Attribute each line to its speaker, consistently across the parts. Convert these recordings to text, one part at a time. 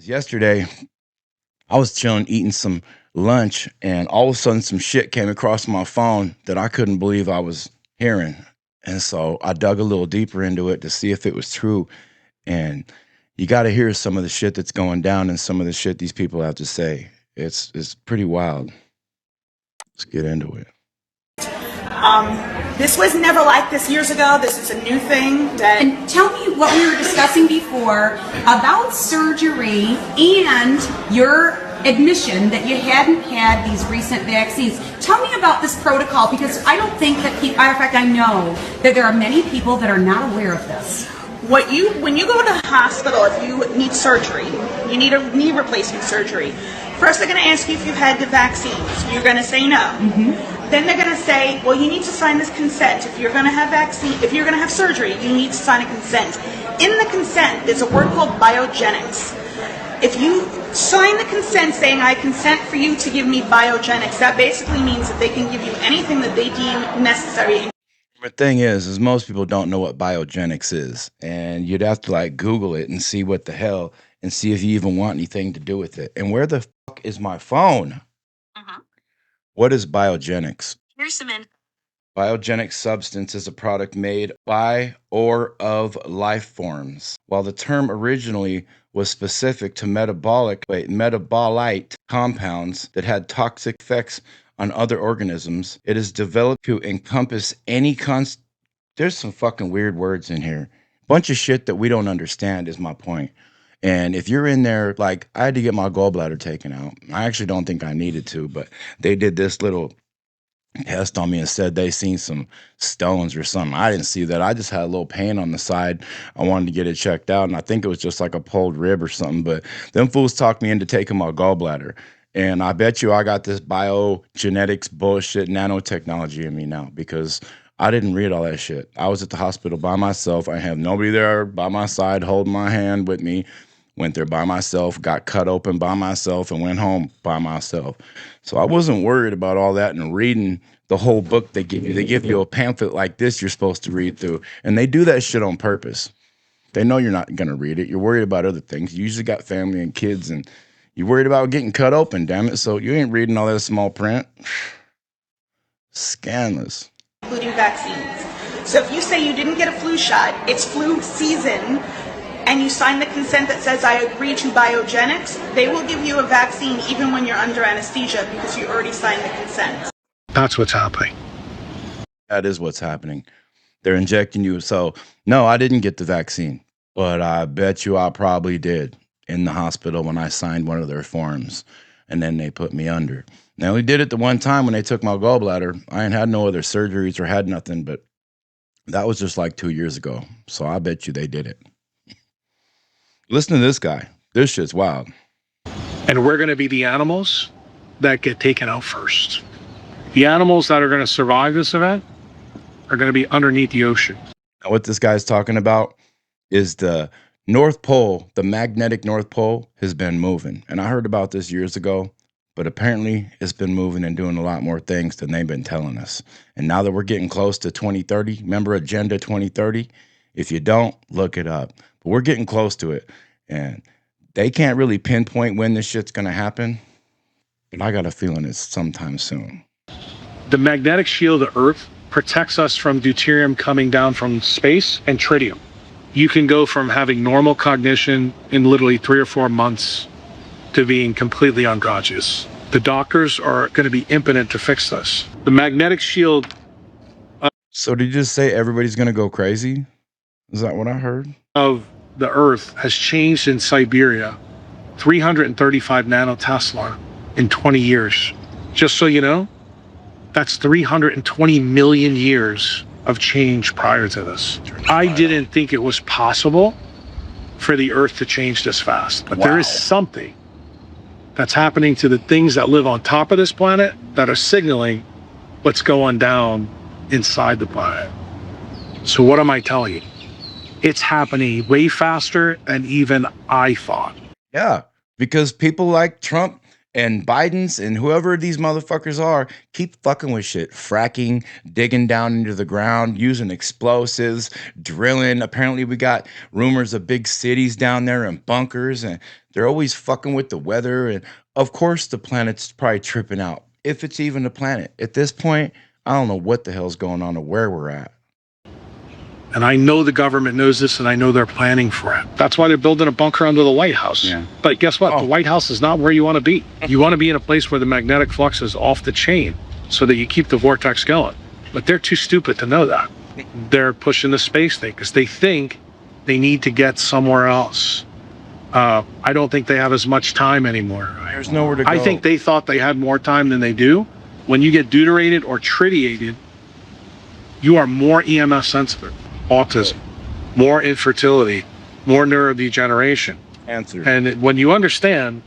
Speaker 1: Yesterday, I was chilling, eating some lunch, and all of a sudden, some shit came across my phone that I couldn't believe I was hearing. And so I dug a little deeper into it to see if it was true. And you got to hear some of the shit that's going down and some of the shit these people have to say. It's pretty wild. Let's get into it.
Speaker 2: This was never like this years ago. This is a new thing.
Speaker 3: And tell me what we were discussing before about surgery and your admission that you hadn't had these recent vaccines. Tell me about this protocol, because I don't think that people, in fact, I know that there are many people that are not aware of this.
Speaker 2: When you go to the hospital, if you need surgery, you need a knee replacement surgery, first they're going to ask you if you've had the vaccines. You're going to say no. Mm-hmm. Then they're going to say, well, you need to sign this consent. If you're going to have surgery, you need to sign a consent. In the consent, there's a word called biogenics. If you sign the consent saying, I consent for you to give me biogenics, that basically means that they can give you anything that they deem necessary.
Speaker 1: The thing is most people don't know what biogenics is, and you'd have to like Google it and see what the hell, and see if you even want anything to do with it. And where the fuck is my phone? What is biogenics?
Speaker 4: Here's some info.
Speaker 1: Biogenic substance is a product made by or of life forms. While the term originally was specific to metabolite compounds that had toxic effects on other organisms, it is developed to encompass any there's some fucking weird words in here. Bunch of shit that we don't understand is my point. And if you're in there, like, I had to get my gallbladder taken out. I actually don't think I needed to, but they did this little test on me and said they seen some stones or something. I didn't see that. I just had a little pain on the side. I wanted to get it checked out, and I think it was just like a pulled rib or something. But them fools talked me into taking my gallbladder. And I bet you I got this biogenetics bullshit nanotechnology in me now, because I didn't read all that shit. I was at the hospital by myself. I have nobody there by my side holding my hand with me. Went there by myself, got cut open by myself, and went home by myself. So I wasn't worried about all that and reading the whole book they give you. They give you a pamphlet like this you're supposed to read through. And they do that shit on purpose. They know you're not going to read it. You're worried about other things. You usually got family and kids, and you're worried about getting cut open, damn it. So you ain't reading all that small print. Scandalous.
Speaker 2: Including vaccines. So if you say you didn't get a flu shot, it's flu season, and you sign the consent that says, I agree to biogenics, they will give you a vaccine even when you're under anesthesia, because you already signed the consent.
Speaker 5: That's what's happening.
Speaker 1: That is what's happening. They're injecting you. So, no, I didn't get the vaccine, but I bet you I probably did in the hospital when I signed one of their forms, and then they put me under. They only did it the one time when they took my gallbladder. I ain't had no other surgeries or had nothing, but that was just like 2 years ago. So I bet you they did it. Listen to this guy. This shit's wild.
Speaker 5: And we're going to be the animals that get taken out first. The animals that are going to survive this event are going to be underneath the ocean.
Speaker 1: Now, what this guy's talking about is the North Pole, the magnetic North Pole, has been moving. And I heard about this years ago, but apparently it's been moving and doing a lot more things than they've been telling us. And now that we're getting close to 2030, remember Agenda 2030? If you don't, look it up. But we're getting close to it. And they can't really pinpoint when this shit's going to happen. But I got a feeling it's sometime soon.
Speaker 5: The magnetic shield of Earth protects us from deuterium coming down from space and tritium. You can go from having normal cognition in literally 3 or 4 months to being completely unconscious. The doctors are going to be impotent to fix this. The magnetic shield.
Speaker 1: So did you just say everybody's going to go crazy? Is that what I heard?
Speaker 5: Of the Earth has changed in Siberia 335 nanotesla in 20 years. Just so you know, that's 320 million years of change prior to this. I didn't think it was possible for the Earth to change this fast, but there is something that's happening to the things that live on top of this planet that are signaling what's going down inside the planet. So what am I telling you? It's happening way faster than even I thought.
Speaker 1: Yeah, because people like Trump And Biden's and whoever these motherfuckers are keep fucking with shit, fracking, digging down into the ground, using explosives, drilling. Apparently, we got rumors of big cities down there and bunkers, and they're always fucking with the weather. And of course, the planet's probably tripping out, if it's even a planet. At this point, I don't know what the hell's going on or where we're at.
Speaker 5: And I know the government knows this, and I know they're planning for it. That's why they're building a bunker under the White House.
Speaker 1: Yeah.
Speaker 5: But guess what?
Speaker 1: Oh.
Speaker 5: The White House is not where you want to be. You want to be in a place where the magnetic flux is off the chain so that you keep the vortex going. But they're too stupid to know that. They're pushing the space thing because they think they need to get somewhere else. I don't think they have as much time anymore.
Speaker 1: There's nowhere to go.
Speaker 5: I think they thought they had more time than they do. When you get deuterated or tritiated, you are more EMF sensitive. Autism, more infertility, more neurodegeneration.
Speaker 1: Answer.
Speaker 5: And when you understand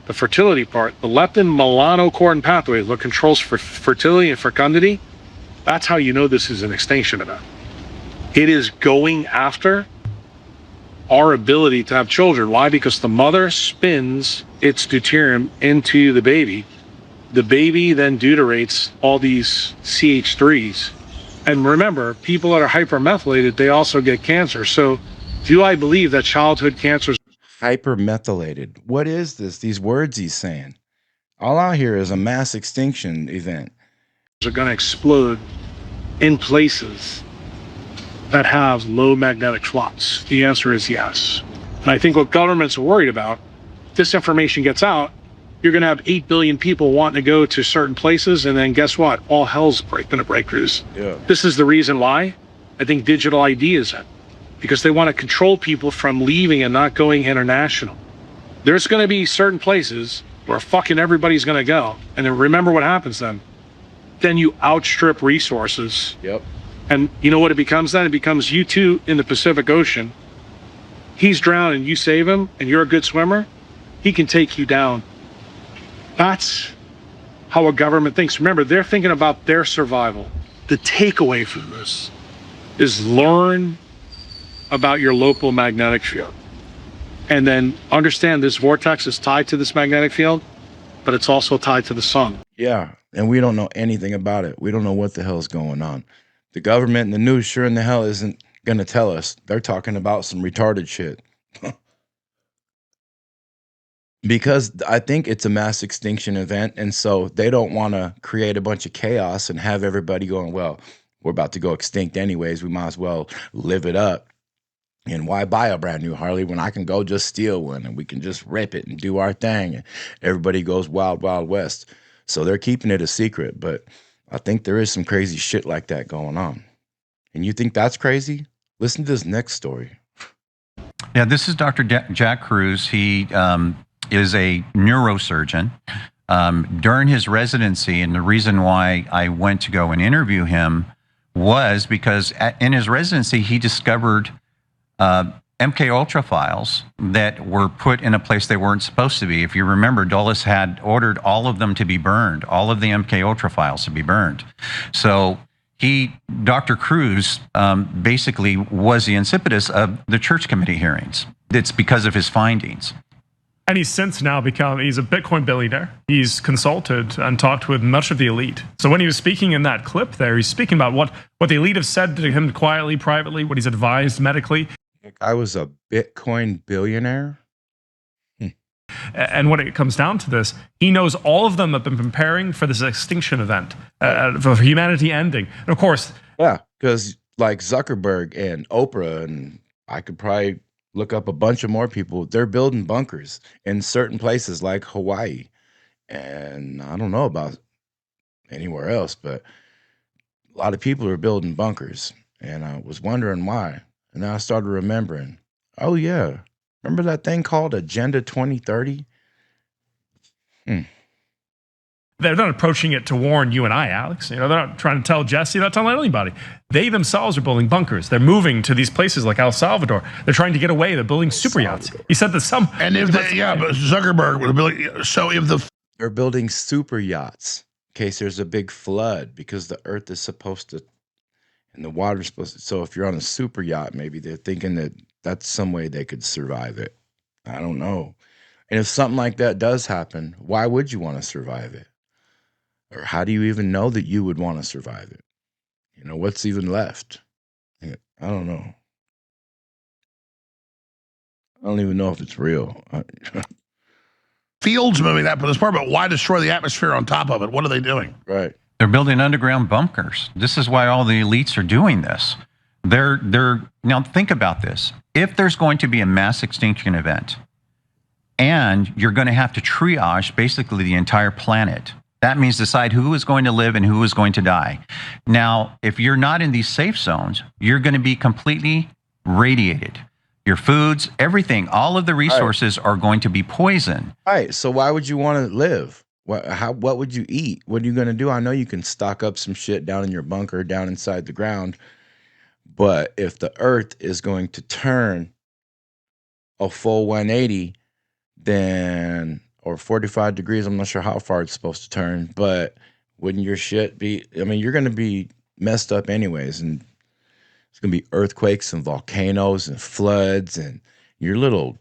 Speaker 5: the fertility part, the leptin melanocortin pathway, what controls for fertility and fecundity, that's how you know this is an extinction event. It is going after our ability to have children. Why? Because the mother spins its deuterium into the baby. The baby then deuterates all these CH3s. And remember, people that are hypermethylated, they also get cancer. So do I believe that childhood cancers
Speaker 1: Hypermethylated. What is this? These words he's saying. All I hear is a mass extinction event.
Speaker 5: are going to explode in places that have low magnetic flux? The answer is yes. And I think what governments are worried about, if this information gets out, you're going to have 8 billion people wanting to go to certain places, and then guess what? All hell's going to break loose.
Speaker 1: Yeah.
Speaker 5: This is the reason why I think digital ID is in, because they want to control people from leaving and not going international. There's going to be certain places where fucking everybody's going to go. And then remember what happens then. Then you outstrip resources.
Speaker 1: Yep.
Speaker 5: And you know what it becomes then? It becomes you two in the Pacific Ocean. He's drowning, you save him, and you're a good swimmer. He can take you down. That's how a government thinks. Remember, they're thinking about their survival. The takeaway from this is learn about your local magnetic field. And then understand this vortex is tied to this magnetic field, but it's also tied to the sun.
Speaker 1: Yeah. And we don't know anything about it. We don't know what the hell is going on. The government and the news sure in the hell isn't going to tell us. They're talking about some retarded shit. Because I think it's a mass extinction event, and so they don't want to create a bunch of chaos and have everybody going, well, we're about to go extinct anyways. We might as well live it up. And why buy a brand new Harley when I can go just steal one and we can just rip it and do our thing? And everybody goes wild, wild west. So they're keeping it a secret, but I think there is some crazy shit like that going on. And you think that's crazy? Listen to this next story.
Speaker 4: Yeah, this is Dr. Jack Cruz. He is a neurosurgeon. During his residency, and the reason why I went to go and interview him was because in his residency, he discovered MK Ultra files that were put in a place they weren't supposed to be. If you remember, Dulles had ordered all of them to be burned, all of the MK Ultra files to be burned. So Dr. Cruz, basically was the incipitus of the church committee hearings. It's because of his findings.
Speaker 6: And he's since now he's a Bitcoin billionaire. He's consulted and talked with much of the elite. So when he was speaking in that clip there, he's speaking about what the elite have said to him quietly, privately, what he's advised medically.
Speaker 1: I was a Bitcoin billionaire.
Speaker 6: And when it comes down to this, he knows all of them have been preparing for this extinction event, for humanity ending. And of course,
Speaker 1: Yeah, because like Zuckerberg and Oprah, and I could probably look up a bunch of more people. They're building bunkers in certain places like Hawaii. And I don't know about anywhere else, but a lot of people are building bunkers. And I was wondering why. And then I started remembering, oh, yeah. Remember that thing called Agenda 2030?
Speaker 6: they're not approaching it to warn you and I, Alex. You know, they're not trying to tell Jesse, they're not telling anybody. They themselves are building bunkers. They're moving to these places like El Salvador. They're trying to get away. They're building super yachts. He said that some...
Speaker 7: And if they, yeah, but Zuckerberg would build, so if the...
Speaker 1: They're building super yachts in case there's a big flood because the earth is supposed to, and the water's supposed to, so if you're on a super yacht, maybe they're thinking that that's some way they could survive it. I don't know. And if something like that does happen, why would you want to survive it? Or how do you even know that you would want to survive it? You know, what's even left? I don't know. I don't even know if it's real.
Speaker 7: Fields moving that this part, but why destroy the atmosphere on top of it? What are they doing?
Speaker 1: Right.
Speaker 4: They're building underground bunkers. This is why all the elites are doing this. They're now think about this. If there's going to be a mass extinction event, and you're going to have to triage basically the entire planet, that means decide who is going to live and who is going to die. Now, if you're not in these safe zones, you're going to be completely radiated. Your foods, everything, all of the resources are going to be poisoned.
Speaker 1: Right. So why would you want to live? What would you eat? What are you going to do? I know you can stock up some shit down in your bunker, down inside the ground. But if the earth is going to turn a full 180, then, or 45 degrees, I'm not sure how far it's supposed to turn, but wouldn't your shit be, I mean, you're going to be messed up anyways. And it's going to be earthquakes and volcanoes and floods and your little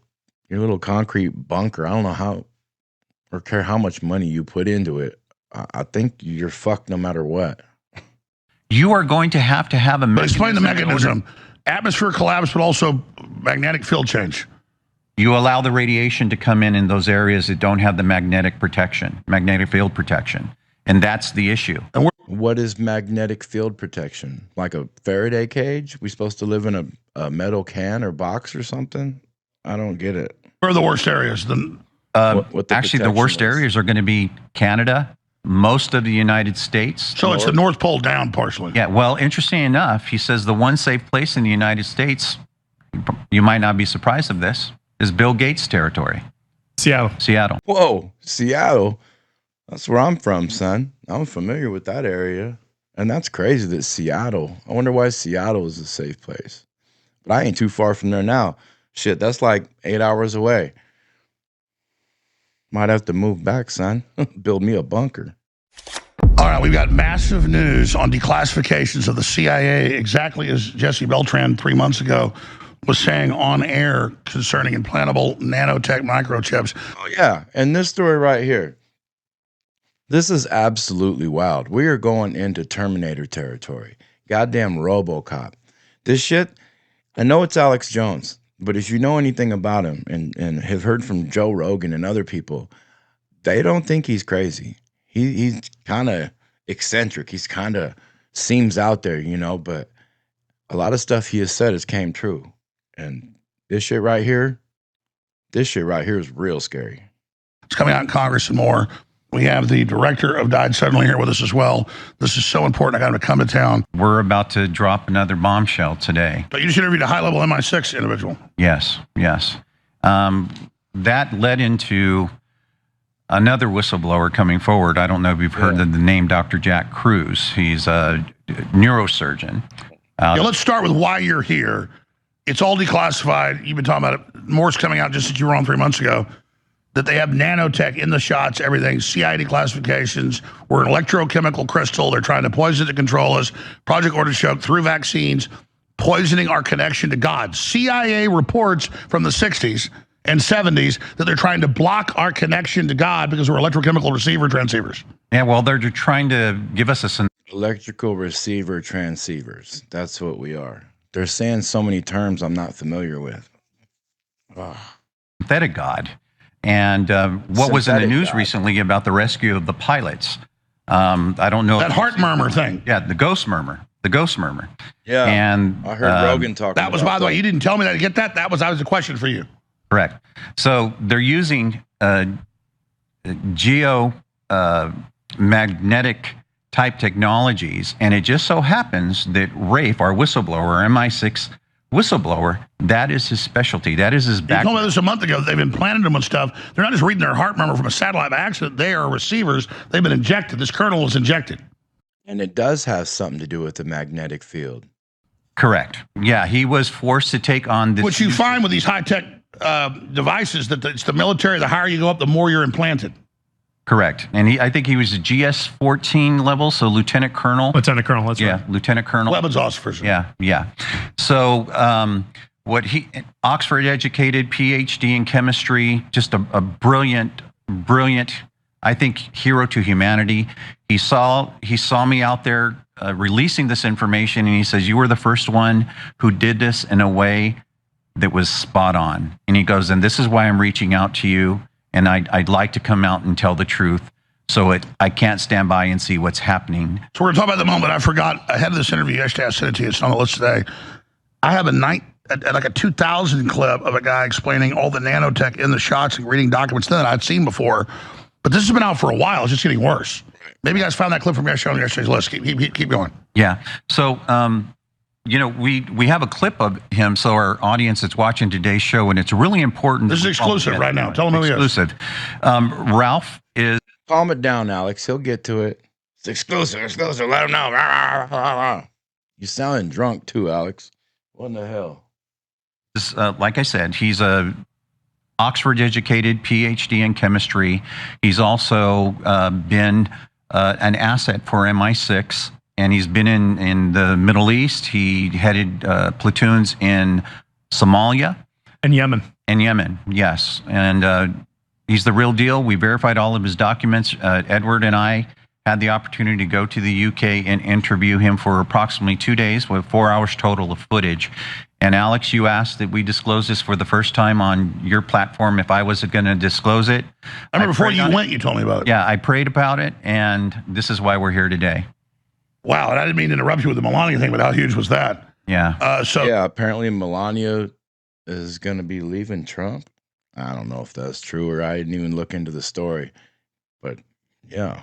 Speaker 1: concrete bunker. I don't know how or care how much money you put into it. I think you're fucked no matter what.
Speaker 4: You are going to have a mechanism.
Speaker 7: But explain the mechanism. Atmosphere collapse, but also magnetic field change.
Speaker 4: You allow the radiation to come in those areas that don't have the magnetic field protection. And that's the issue.
Speaker 7: And
Speaker 1: what is magnetic field protection? Like a Faraday cage? We supposed to live in a metal can or box or something? I don't get it.
Speaker 7: where are the worst areas?
Speaker 4: Actually, the worst areas are going to be Canada, most of the United States.
Speaker 7: So it's the North Pole down partially.
Speaker 4: Yeah, well, interesting enough, he says the one safe place in the United States, you might not be surprised of this, is Bill Gates' territory. Seattle.
Speaker 1: Whoa, Seattle. That's where I'm from, son. I'm familiar with that area. And that's crazy that Seattle. I wonder why Seattle is a safe place. But I ain't too far from there now. Shit, that's like 8 hours away. Might have to move back, son. Build me a bunker.
Speaker 7: All right, we've got massive news on declassifications of the CIA, exactly as Jesse Beltran 3 months ago was saying on air concerning implantable nanotech microchips.
Speaker 1: Oh, yeah. And this story right here. This is absolutely wild. We are going into Terminator territory. Goddamn RoboCop. This shit, I know it's Alex Jones, but if you know anything about him and have heard from Joe Rogan and other people, they don't think he's crazy. He's kind of eccentric. He's kind of seems out there, you know, but a lot of stuff he has said has came true. And this shit right here is real scary.
Speaker 7: It's coming out in Congress and more. We have the director of Died Suddenly here with us as well. This is so important. I got him to come to town.
Speaker 4: We're about to drop another bombshell today.
Speaker 7: But you just interviewed a high-level MI6 individual.
Speaker 4: Yes. That led into another whistleblower coming forward. I don't know if you've heard of the name Dr. Jack Cruz. He's a neurosurgeon.
Speaker 7: Let's start with why you're here. It's all declassified. You've been talking about it. More's coming out just as you were on 3 months ago. That they have nanotech in the shots, everything, CIA declassifications. We're an electrochemical crystal. They're trying to poison to control us. Project Artichoke through vaccines, poisoning our connection to God. CIA reports from the 60s and 70s that they're trying to block our connection to God because we're electrochemical receiver transceivers.
Speaker 4: Yeah, well, they're trying to give us
Speaker 1: Electrical receiver transceivers. That's what we are. They're saying so many terms I'm not familiar with.
Speaker 4: synthetic God. And what was in the news recently about the rescue of the pilots? I don't know.
Speaker 7: That heart murmur thing.
Speaker 4: Yeah, the ghost murmur.
Speaker 1: Yeah,
Speaker 4: and
Speaker 1: I heard Rogan talk.
Speaker 7: That was, by the way, you didn't tell me that to get that. That was a question for you.
Speaker 4: Correct. So they're using magnetic type technologies, and it just so happens that Rafe, our whistleblower, MI6 whistleblower, that is his specialty. That is his background.
Speaker 7: You told me this a month ago. They've implanted them with stuff. They're not just reading their heart murmur from a satellite by accident. They are receivers. They've been injected. This kernel is injected.
Speaker 1: And it does have something to do with the magnetic field.
Speaker 4: Correct. Yeah, he was forced to take on this.
Speaker 7: Which you find with these high-tech devices, that it's the military, the higher you go up, the more you're implanted.
Speaker 4: Correct. And I think he was a GS-14 level, so Lieutenant Colonel.
Speaker 6: Lieutenant Colonel, that's right.
Speaker 4: Yeah, Lieutenant Colonel.
Speaker 7: Weapons officer.
Speaker 4: Yeah. So Oxford educated, PhD in chemistry, just a brilliant, I think, hero to humanity. He saw me out there releasing this information, and he says, "You were the first one who did this in a way that was spot on." And he goes, "And this is why I'm reaching out to you, and I'd like to come out and tell the truth. So I can't stand by and see what's happening."
Speaker 7: So we're talking about the moment. I forgot ahead of this interview yesterday. I sent it to you. It's on the list today. I have like a 2000 clip of a guy explaining all the nanotech in the shots and reading documents that I'd seen before. But this has been out for a while. It's just getting worse. Maybe you guys found that clip from yesterday on yesterday's list. Keep going.
Speaker 4: Yeah. So, we have a clip of him, so our audience that's watching today's show, and it's really important.
Speaker 7: This is exclusive right now. Tell them who he is.
Speaker 4: Exclusive. Ralph is...
Speaker 1: Calm it down, Alex. He'll get to it. It's exclusive. Let him know. You sounding drunk too, Alex. What in the hell?
Speaker 4: Like I said, he's a Oxford-educated, PhD in chemistry. He's also been an asset for MI6, and he's been in the Middle East. He headed platoons in Somalia.
Speaker 6: And Yemen.
Speaker 4: And Yemen, yes. And he's the real deal. We verified all of his documents. Edward and I had the opportunity to go to the UK and interview him for approximately 2 days with 4 hours total of footage. And Alex, you asked that we disclose this for the first time on your platform if I was going to disclose it.
Speaker 7: I remember before you went, you told me about it.
Speaker 4: Yeah, I prayed about it, and this is why we're here today.
Speaker 7: Wow, and I didn't mean to interrupt you with the Melania thing, but how huge was that?
Speaker 4: Yeah.
Speaker 1: Yeah, apparently Melania is going to be leaving Trump. I don't know if that's true, or I didn't even look into the story. But yeah,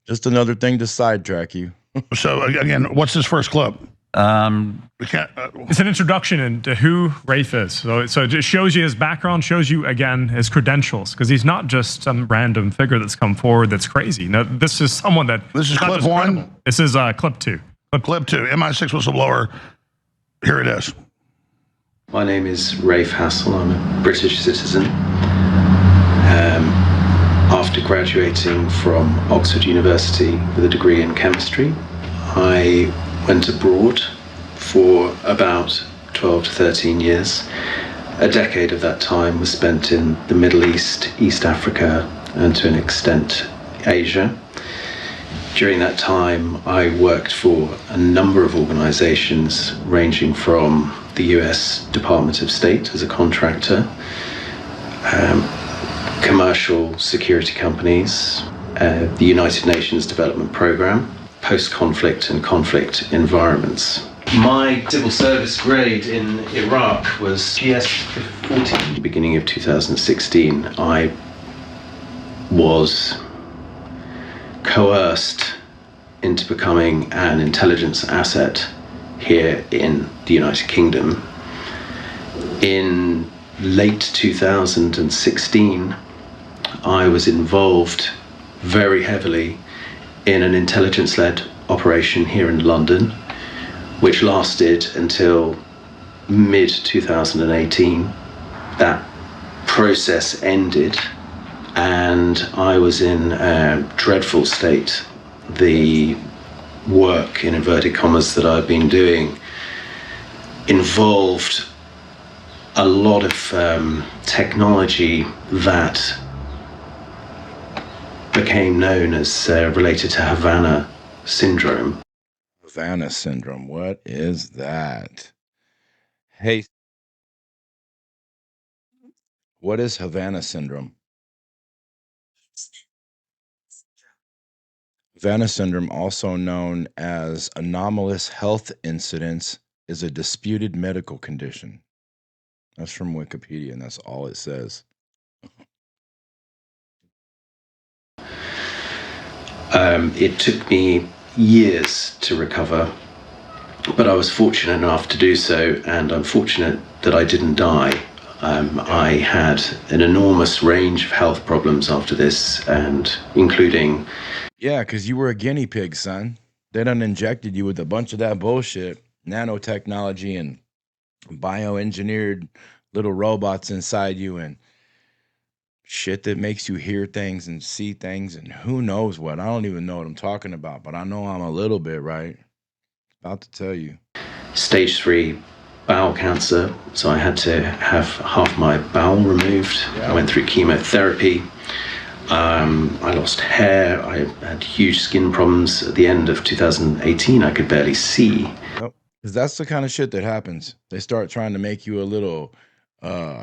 Speaker 1: just another thing to sidetrack you.
Speaker 7: So again, what's this first clip? We can't.
Speaker 6: It's an introduction into who Rafe is. So it just shows you his background, shows you, again, his credentials, because he's not just some random figure that's come forward that's crazy. No, this is someone that...
Speaker 7: This is clip one?
Speaker 6: Credible. This is clip two.
Speaker 7: Clip two, MI6 whistleblower. Here it is.
Speaker 8: My name is Rafe Hassel. I'm a British citizen. After graduating from Oxford University with a degree in chemistry, I went abroad for about 12 to 13 years. A decade of that time was spent in the Middle East, East Africa, and to an extent, Asia. During that time, I worked for a number of organizations ranging from the US Department of State as a contractor, commercial security companies, the United Nations Development Programme, post-conflict and conflict environments. My civil service grade in Iraq was GS 14. Beginning of 2016, I was coerced into becoming an intelligence asset here in the United Kingdom. In late 2016, I was involved very heavily in an intelligence-led operation here in London, which lasted until mid-2018. That process ended, and I was in a dreadful state. The work, in inverted commas, that I've been doing involved a lot of technology that became known as related to Havana syndrome.
Speaker 1: Havana syndrome, what is that? Hey, what is Havana syndrome? Havana syndrome, also known as anomalous health incidents, is a disputed medical condition. That's from Wikipedia, and that's all it says.
Speaker 8: It took me years to recover, but I was fortunate enough to do so, and I'm fortunate that I didn't die. I had an enormous range of health problems after this, and including...
Speaker 1: Yeah, because you were a guinea pig, son. They done injected you with a bunch of that bullshit, nanotechnology and bioengineered little robots inside you and shit that makes you hear things and see things and who knows what. I don't even know what I'm talking about, but I know I'm a little bit right. About to tell you.
Speaker 8: Stage 3 bowel cancer, so I had to have half my bowel removed. I went through chemotherapy. I lost hair. I had huge skin problems. At the end of 2018, I could barely see.
Speaker 1: Yep. Because that's the kind of shit that happens. They start trying to make you a little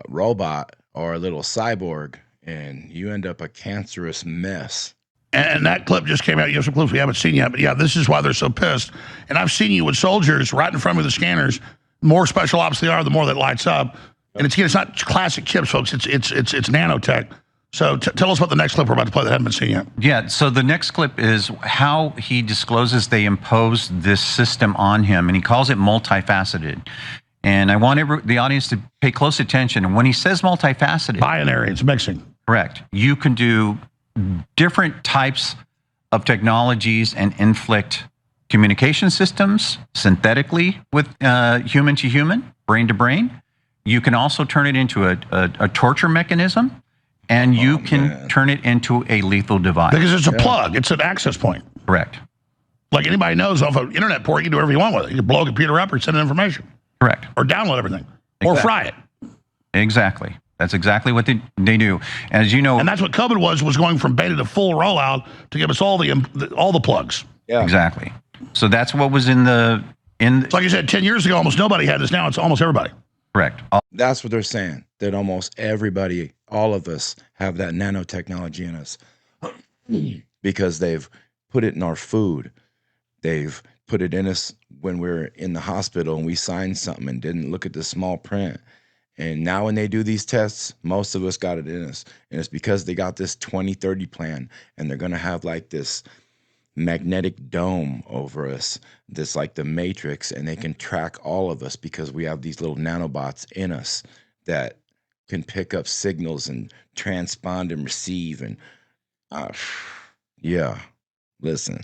Speaker 1: robot or a little cyborg, and you end up a cancerous mess.
Speaker 7: And that clip just came out. You have some clips we haven't seen yet, but yeah, this is why they're so pissed. And I've seen you with soldiers right in front of the scanners. The more special ops they are, the more that lights up. And it's not classic chips, folks. It's nanotech. So tell us about the next clip we're about to play that haven't been seen yet.
Speaker 4: Yeah, so the next clip is how he discloses they imposed this system on him, and he calls it multifaceted. And I want the audience to pay close attention. And when he says multifaceted,
Speaker 7: binary, it's mixing.
Speaker 4: Correct. You can do different types of technologies and inflict communication systems synthetically with human to human, brain to brain. You can also turn it into a torture mechanism, and you can turn it into a lethal device.
Speaker 7: Because it's a plug. It's an access point.
Speaker 4: Correct.
Speaker 7: Like anybody knows, off an internet port, you can do whatever you want with it. You can blow a computer up or send information.
Speaker 4: Correct.
Speaker 7: Or download everything.
Speaker 4: Exactly.
Speaker 7: Or fry it.
Speaker 4: Exactly. That's exactly what they do. As you know,
Speaker 7: and that's what COVID was going from beta to full rollout to give us all the plugs.
Speaker 1: Yeah.
Speaker 4: Exactly. So that's what was in
Speaker 7: like you said, 10 years ago, almost nobody had this. Now it's almost everybody.
Speaker 4: Correct.
Speaker 1: That's what they're saying, that almost everybody, all of us, have that nanotechnology in us because they've put it in our food. They've put it in us when we're in the hospital and we signed something and didn't look at the small print. And now when they do these tests, most of us got it in us. And it's because they got this 2030 plan, and they're going to have like this magnetic dome over us, this like the Matrix, and they can track all of us because we have these little nanobots in us that can pick up signals and transpond and receive. And yeah, listen.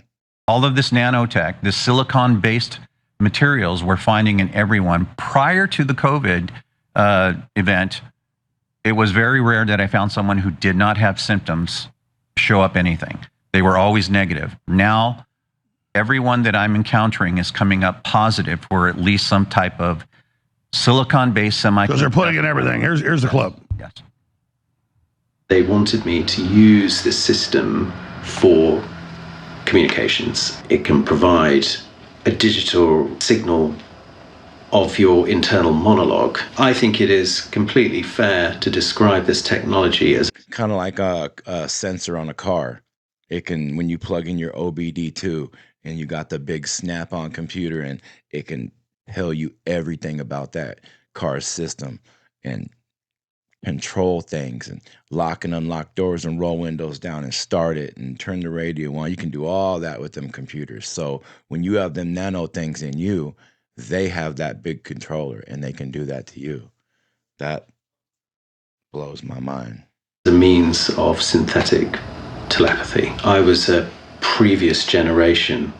Speaker 4: All of this nanotech, this silicon-based materials we're finding in everyone. Prior to the COVID event, it was very rare that I found someone who did not have symptoms show up anything. They were always negative. Now, everyone that I'm encountering is coming up positive for at least some type of silicon-based semiconductor.
Speaker 7: Because they're putting in everything. Here's the clip.
Speaker 4: Yes.
Speaker 8: They wanted me to use this system for communications. It can provide a digital signal of your internal monologue. I think it is completely fair to describe this technology as
Speaker 1: kind of like a sensor on a car. It can, when you plug in your OBD2 and you got the big snap-on computer, and it can tell you everything about that car's system and control things and lock and unlock doors and roll windows down and start it and turn the radio on. You can do all that with them computers. So when you have them nano things in you, they have that big controller and they can do that to you. That blows my mind.
Speaker 8: The means of synthetic telepathy. I was a previous generation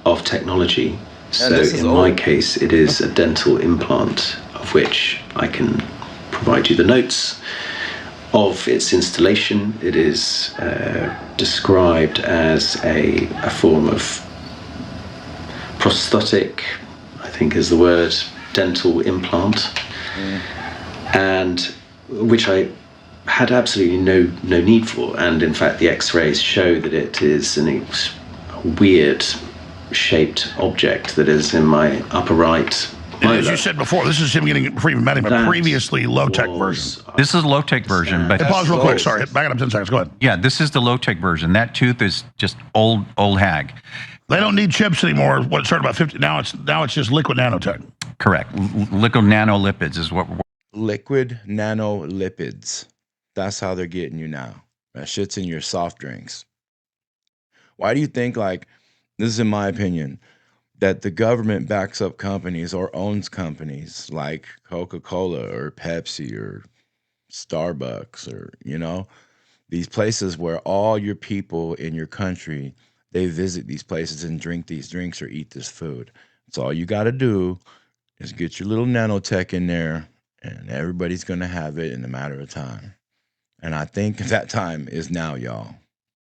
Speaker 8: of technology. So in my case, it is a dental implant, of which I can provide you the notes of its installation. It is described as a form of prosthetic, I think is the word, dental implant, and which I had absolutely no need for. And in fact, the X-rays show that it is a weird shaped object that is in my upper right.
Speaker 7: As you said before, this is him getting a previously low-tech version.
Speaker 4: This is a low-tech version, but
Speaker 7: pause real quick. Sorry, back it up 10 seconds. Go ahead.
Speaker 4: Yeah, this is the low-tech version. That tooth is just old hag.
Speaker 7: They don't need chips anymore. What it started about 50. Now it's just liquid nanotech.
Speaker 4: Correct. Liquid nanolipids is what.
Speaker 1: Liquid nanolipids. That's how they're getting you now. That shit's in your soft drinks. Why do you think, like, this is in my opinion, that the government backs up companies or owns companies like Coca-Cola or Pepsi or Starbucks or, you know, these places where all your people in your country, they visit these places and drink these drinks or eat this food. So all you got to do is get your little nanotech in there and everybody's going to have it in a matter of time. And I think that time is now, y'all.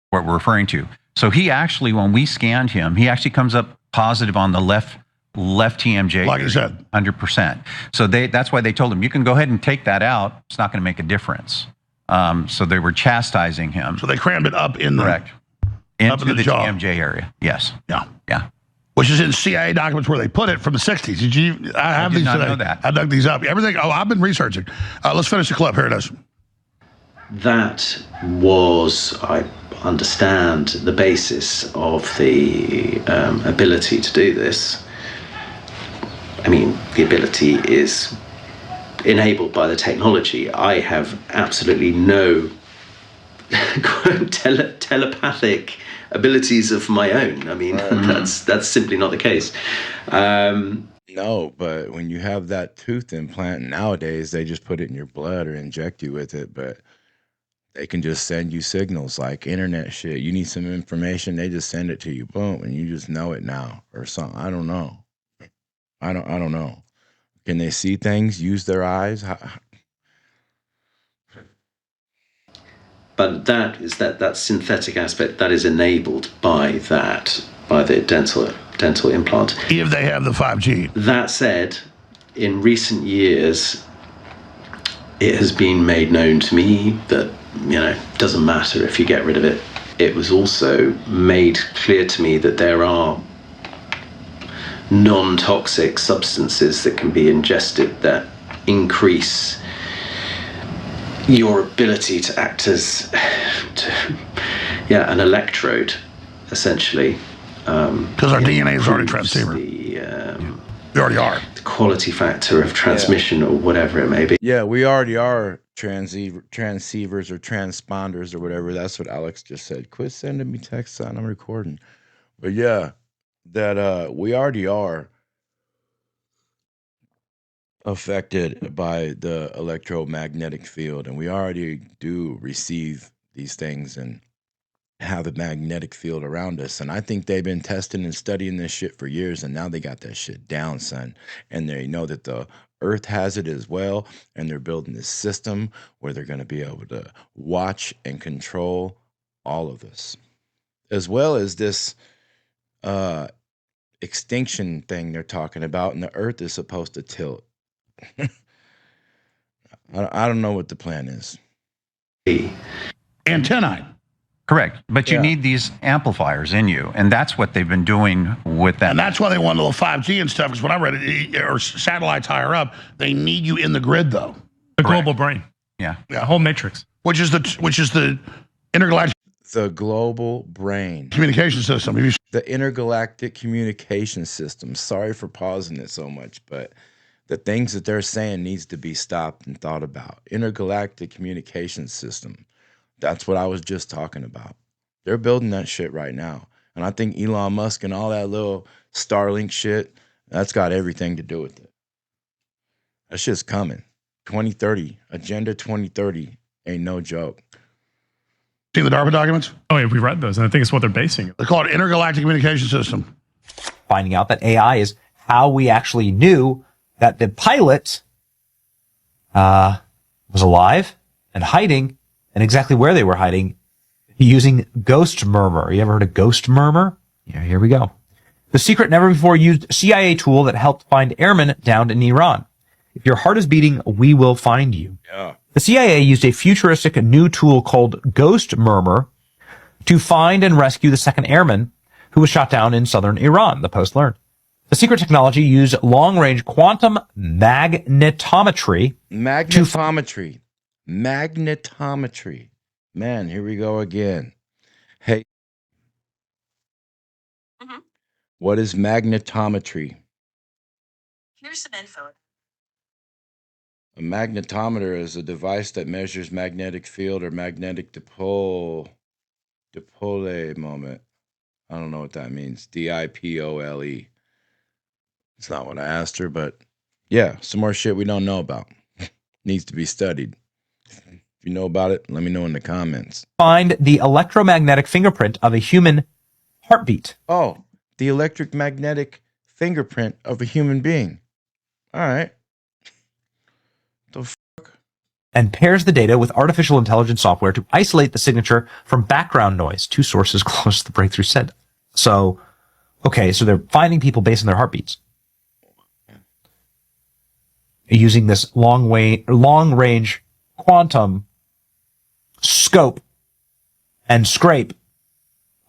Speaker 4: What we're referring to. So he actually, when we scanned him, he actually comes up positive on the left left TMJ.
Speaker 7: Like I said.
Speaker 4: 100%. So that's why they told him, you can go ahead and take that out. It's not going to make a difference. So they were chastising him.
Speaker 7: So they crammed it up in
Speaker 4: Correct.
Speaker 7: Up
Speaker 4: Into
Speaker 7: in the
Speaker 4: the
Speaker 7: jaw.
Speaker 4: TMJ area. Yes.
Speaker 7: Yeah.
Speaker 4: Yeah.
Speaker 7: Which is in CIA documents where they put it from the 60s. Did you? I have
Speaker 4: did
Speaker 7: these
Speaker 4: not
Speaker 7: today.
Speaker 4: know that.
Speaker 7: I dug these up. Everything. Oh, I've been researching. Let's finish the clip. Here it is.
Speaker 8: That was, I understand, the basis of the ability to do this. I mean, the ability is enabled by the technology. I have absolutely no telepathic abilities of my own. I mean, that's simply not the case.
Speaker 1: No, but when you have that tooth implant nowadays, they just put it in your blood or inject you with it. But they can just send you signals like internet shit. You need some information, they just send it to you, boom, and you just know it now or something. I don't know. I don't know. Can they see things? Use their eyes?
Speaker 8: But that synthetic aspect that is enabled by the dental implant.
Speaker 7: If they have the 5G.
Speaker 8: That said, in recent years, it has been made known to me that, doesn't matter if you get rid of it. It was also made clear to me that there are non-toxic substances that can be ingested that increase your ability to act as an electrode, essentially.
Speaker 7: Because our DNA is already transceiver. We already are.
Speaker 8: The quality factor of transmission or whatever it may be.
Speaker 1: Yeah, we already are transceivers or transponders or whatever. That's what Alex just said. Quit sending me texts on. I'm recording. But yeah, that we already are affected by the electromagnetic field, and we already do receive these things and have a magnetic field around us. And I think they've been testing and studying this shit for years, and now they got that shit down, son. And they know that the Earth has it as well, and they're building this system where they're going to be able to watch and control all of us, as well as this extinction thing they're talking about, and the Earth is supposed to tilt. I don't know what the plan is.
Speaker 7: Antennae.
Speaker 4: Correct. But you need these amplifiers in you, and that's what they've been doing with them.
Speaker 7: And that's why they want a little 5G and stuff, because when I read it, or satellites higher up, they need you in the grid, though.
Speaker 6: The global brain.
Speaker 4: Yeah.
Speaker 6: The whole matrix.
Speaker 7: Which is the intergalactic...
Speaker 1: The global brain.
Speaker 7: Communication system.
Speaker 1: The intergalactic communication system. Sorry for pausing it so much, but the things that they're saying needs to be stopped and thought about. Intergalactic communication system. That's what I was just talking about. They're building that shit right now. And I think Elon Musk and all that little Starlink shit, that's got everything to do with it. That shit's coming. 2030. Agenda 2030 ain't no joke.
Speaker 7: Seen the DARPA documents?
Speaker 6: Oh, yeah, we read those, and I think it's what they're basing it.
Speaker 7: They call it intergalactic communication system.
Speaker 9: Finding out that AI is how we actually knew that the pilot was alive and hiding, and exactly where they were hiding, using ghost murmur. You ever heard of ghost murmur? Yeah, here we go. The secret never before used CIA tool that helped find airmen downed in Iran. If your heart is beating, we will find you.
Speaker 1: Yeah.
Speaker 9: The CIA used a futuristic new tool called Ghost Murmur to find and rescue the second airman who was shot down in southern Iran, the Post learned. The secret technology used long-range quantum magnetometry.
Speaker 1: Magnetometry. Man, here we go again. Hey. What is magnetometry?
Speaker 10: Here's some info.
Speaker 1: A magnetometer is a device that measures magnetic field or magnetic dipole moment. I don't know what that means. DIPOLE. It's not what I asked her, but yeah, some more shit we don't know about. Needs to be studied. If you know about it, let me know in the comments.
Speaker 9: Find the electromagnetic fingerprint of a human heartbeat.
Speaker 1: Oh, the electromagnetic fingerprint of a human being. All right. The fuck?
Speaker 9: And pairs the data with artificial intelligence software to isolate the signature from background noise. Two sources close to the breakthrough said. So, okay, so they're finding people based on their heartbeats. using this long-range quantum scope and scrape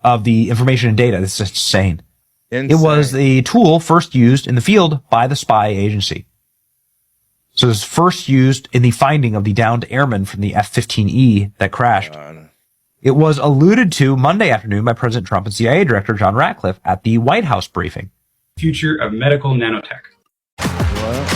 Speaker 9: of the information and data. This is insane. It was the tool first used in the field by the spy agency. So it was first used in the finding of the downed airman from the F-15E that crashed. It was alluded to Monday afternoon by President Trump and CIA Director John Ratcliffe at the White House briefing.
Speaker 11: Future of medical nanotech.
Speaker 1: What?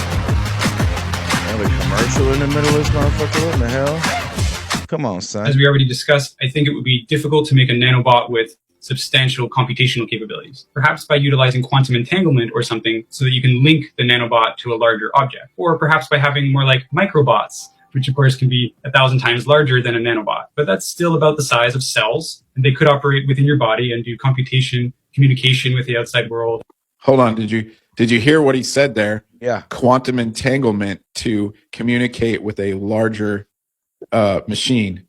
Speaker 1: Another commercial in the middle of this motherfucker? What in the hell? Come on, son.
Speaker 11: As we already discussed, I think it would be difficult to make a nanobot with substantial computational capabilities, perhaps by utilizing quantum entanglement or something so that you can link the nanobot to a larger object, or perhaps by having more like microbots, which of course can be 1,000 times larger than a nanobot, but that's still about the size of cells, and they could operate within your body and do communication with the outside world.
Speaker 12: Hold on, did you hear what he said there?
Speaker 1: Yeah.
Speaker 12: Quantum entanglement to communicate with a larger machine.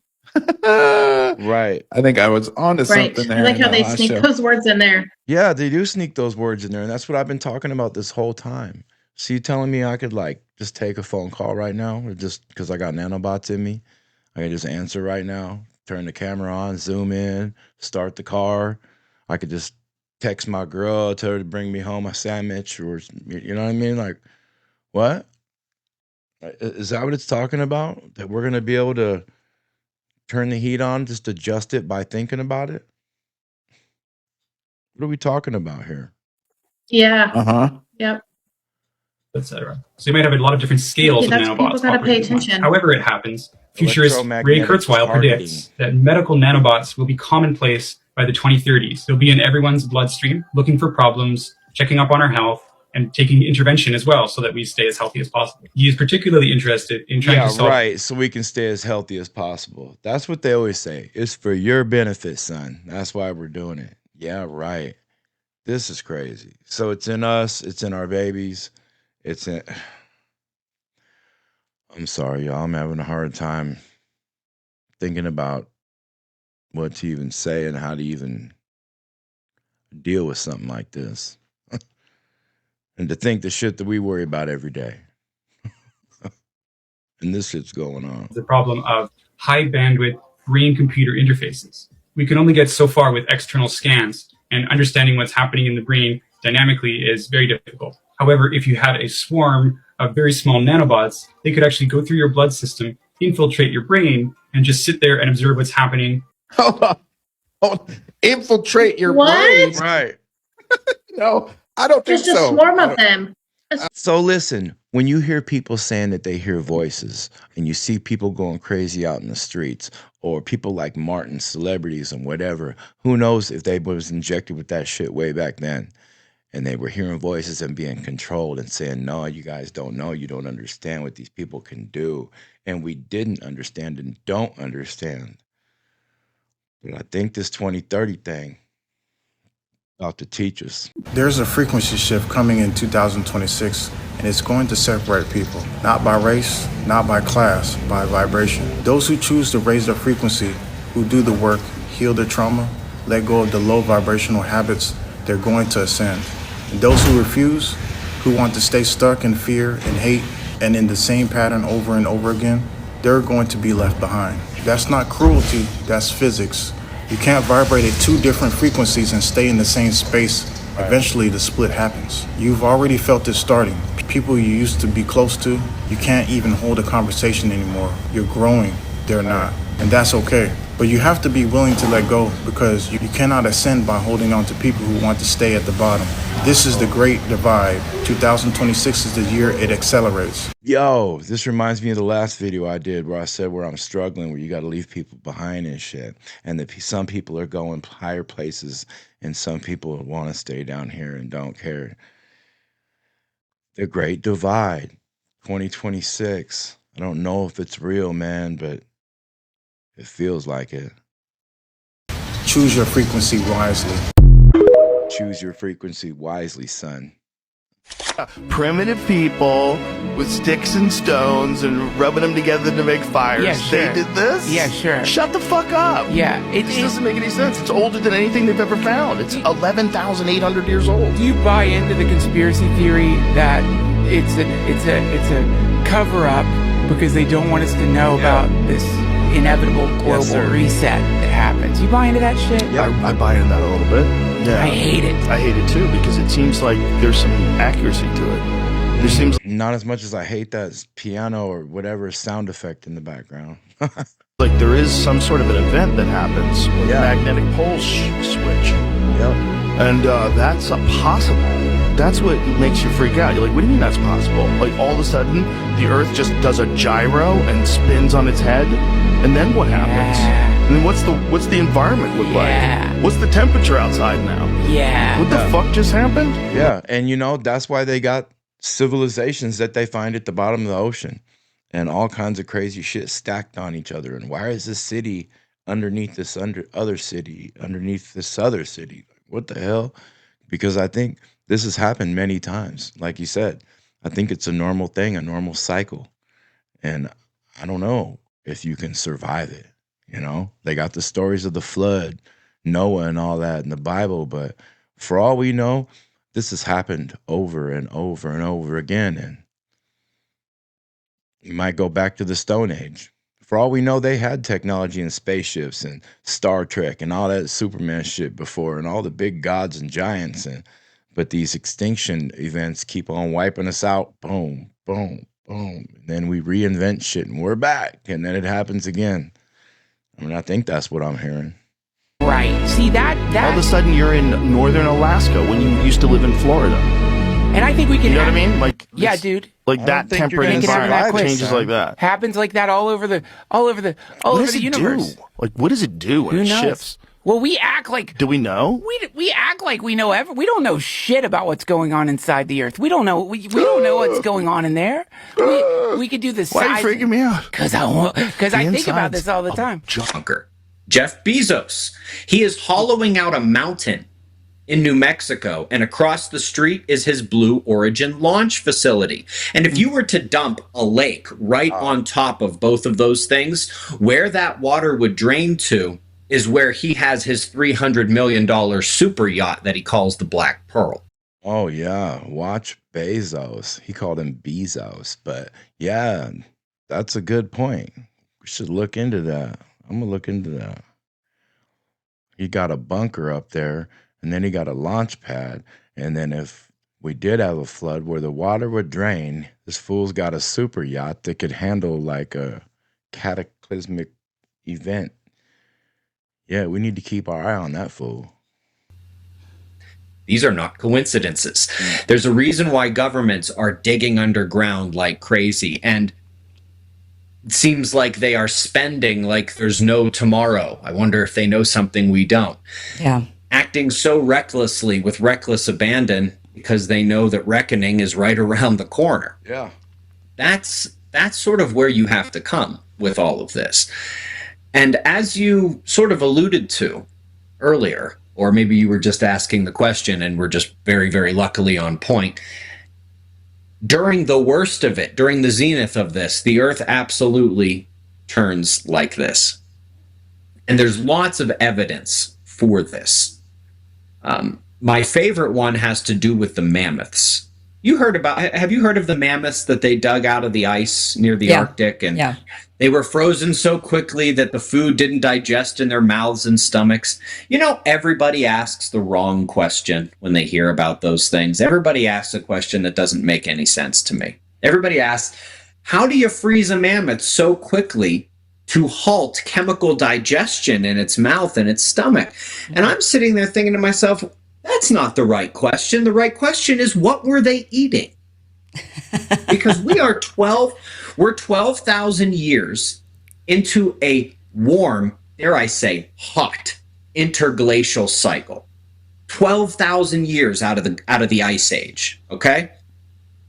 Speaker 1: Right.
Speaker 12: I think I was onto something there.
Speaker 13: I like how they sneak those words in there.
Speaker 1: Yeah, they do sneak those words in there, and that's what I've been talking about this whole time. So you telling me I could like just take a phone call right now, or just because I got nanobots in me, I can just answer right now, turn the camera on, zoom in, start the car. I could just text my girl, tell her to bring me home a sandwich, or you know what I mean? Like, what? Is that what it's talking about? That we're gonna be able to turn the heat on, just adjust it by thinking about it? What are we talking about here?
Speaker 13: Yeah. Yep.
Speaker 11: Etc. So you might have a lot of different scales of nanobots.
Speaker 13: People gotta pay attention.
Speaker 11: However it happens, futurist Ray Kurzweil predicts that medical nanobots will be commonplace by the 2030s. They'll be in everyone's bloodstream, looking for problems, checking up on our health, and taking intervention as well so that we stay as healthy as possible. He is particularly interested in trying to solve...
Speaker 1: right, so we can stay as healthy as possible. That's what they always say. It's for your benefit, son. That's why we're doing it. Yeah, right. This is crazy. So it's in us. It's in our babies. It's in... I'm sorry, y'all. I'm having a hard time thinking about what to even say and how to even deal with something like this. And to think the shit that we worry about every day. And this shit's going on.
Speaker 11: The problem of high bandwidth brain-computer interfaces. We can only get so far with external scans, and understanding what's happening in the brain dynamically is very difficult. However, if you had a swarm of very small nanobots, they could actually go through your blood system, infiltrate your brain, and just sit there and observe what's happening.
Speaker 12: Hold on. Infiltrate your brain.
Speaker 1: Right.
Speaker 12: No, I don't think
Speaker 13: Just
Speaker 12: so.
Speaker 13: a swarm of them.
Speaker 1: So listen, when you hear people saying that they hear voices and you see people going crazy out in the streets, or people like Martin, celebrities and whatever, who knows if they was injected with that shit way back then and they were hearing voices and being controlled and saying, no, you guys don't know, you don't understand what these people can do. And we didn't understand and don't understand. But I think this 2030 thing about to teach us.
Speaker 14: There's a frequency shift coming in 2026, and it's going to separate people, not by race, not by class, by vibration. Those who choose to raise their frequency, who do the work, heal their trauma, let go of the low vibrational habits, they're going to ascend. And those who refuse, who want to stay stuck in fear and hate and in the same pattern over and over again, they're going to be left behind. That's not cruelty, that's physics. You can't vibrate at two different frequencies and stay in the same space. Eventually the split happens. You've already felt it starting. People you used to be close to, you can't even hold a conversation anymore. You're growing, they're not. And that's okay. But you have to be willing to let go, because you cannot ascend by holding on to people who want to stay at the bottom. This is the great divide. 2026 is the year it accelerates.
Speaker 1: Yo, this reminds me of the last video I did where I said where I'm struggling, where you got to leave people behind and shit. And that some people are going higher places and some people want to stay down here and don't care. The great divide, 2026. I don't know if it's real, man, but it feels like it.
Speaker 14: Choose your frequency wisely.
Speaker 1: Choose your frequency wisely, son.
Speaker 15: Primitive people with sticks and stones and rubbing them together to make fires.
Speaker 16: Yeah, sure.
Speaker 15: They did this?
Speaker 16: Yeah, sure.
Speaker 15: Shut the fuck up.
Speaker 16: Yeah.
Speaker 15: This doesn't make any sense. It's older than anything they've ever found. It's 11,800 years old.
Speaker 16: Do you buy into the conspiracy theory that it's a cover up because they don't want us to know about this inevitable global reset that happens. You buy into that shit?
Speaker 15: Yeah, I buy into that a little bit. Yeah,
Speaker 16: I hate it.
Speaker 15: I hate it too because it seems like there's some accuracy to it. There seems
Speaker 1: not as much as I hate that piano or whatever sound effect in the background.
Speaker 15: like there is some sort of an event that happens with a magnetic pole switch.
Speaker 1: Yep.
Speaker 15: And that's possible. That's what makes you freak out. You're like, what do you mean that's possible? Like all of a sudden, the Earth just does a gyro and spins on its head, and then what happens? And then what's the environment look like? What's the temperature outside now? What the fuck just happened?
Speaker 1: Yeah, and that's why they got civilizations that they find at the bottom of the ocean, and all kinds of crazy shit stacked on each other. And why is this city underneath this other city underneath this other city? What the hell? Because I think this has happened many times. Like you said, I think it's a normal thing, a normal cycle. And I don't know if you can survive it. They got the stories of the flood, Noah and all that in the Bible. But for all we know, this has happened over and over and over again. And you might go back to the Stone Age. For all we know, they had technology and spaceships and Star Trek and all that Superman shit before and all the big gods and giants. But these extinction events keep on wiping us out. Boom, boom, boom. And then we reinvent shit and we're back. And then it happens again. I think that's what I'm hearing.
Speaker 16: Right. See, that
Speaker 15: all of a sudden you're in northern Alaska when you used to live in Florida.
Speaker 16: And I think we can.
Speaker 15: You know what I mean? Like,
Speaker 16: yeah, dude.
Speaker 15: Like that temperate environment changes like that.
Speaker 16: Happens like that all over the universe.
Speaker 15: Like, what does it do when it shifts?
Speaker 16: Well, we act like.
Speaker 15: Do we know?
Speaker 16: We act like we know we don't know shit about what's going on inside the Earth. We don't know. We don't know what's going on in there. We could do the.
Speaker 15: Why are you freaking me out?
Speaker 16: Because I think about this all the time.
Speaker 17: Junker. Jeff Bezos. He is hollowing out a mountain in New Mexico, and across the street is his Blue Origin launch facility. And if you were to dump a lake right on top of both of those things, where that water would drain to is where he has his $300 million super yacht that he calls the Black Pearl.
Speaker 1: Oh, yeah. Watch Bezos. He called him Bezos. But yeah, that's a good point. We should look into that. I'm going to look into that. He got a bunker up there, and then he got a launch pad. And then if we did have a flood where the water would drain, this fool's got a super yacht that could handle like a cataclysmic event. Yeah, we need to keep our eye on that fool.
Speaker 17: These are not coincidences. There's a reason why governments are digging underground like crazy, and it seems like they are spending like there's no tomorrow. I wonder if they know something we don't.
Speaker 18: Yeah.
Speaker 17: Acting so recklessly with reckless abandon because they know that reckoning is right around the corner.
Speaker 1: Yeah.
Speaker 17: That's sort of where you have to come with all of this. And as you sort of alluded to earlier, or maybe you were just asking the question and we're just very, very luckily on point, during the worst of it, during the zenith of this, the Earth absolutely turns like this. And there's lots of evidence for this. My favorite one has to do with the mammoths. Have you heard of the mammoths that they dug out of the ice near the Arctic? And they were frozen so quickly that the food didn't digest in their mouths and stomachs. Everybody asks the wrong question when they hear about those things. Everybody asks a question that doesn't make any sense to me. Everybody asks, how do you freeze a mammoth so quickly to halt chemical digestion in its mouth and its stomach? And I'm sitting there thinking to myself, that's not the right question. The right question is, what were they eating? Because we're 12,000 years into a warm, dare I say, hot interglacial cycle. 12,000 years out of the ice age, okay?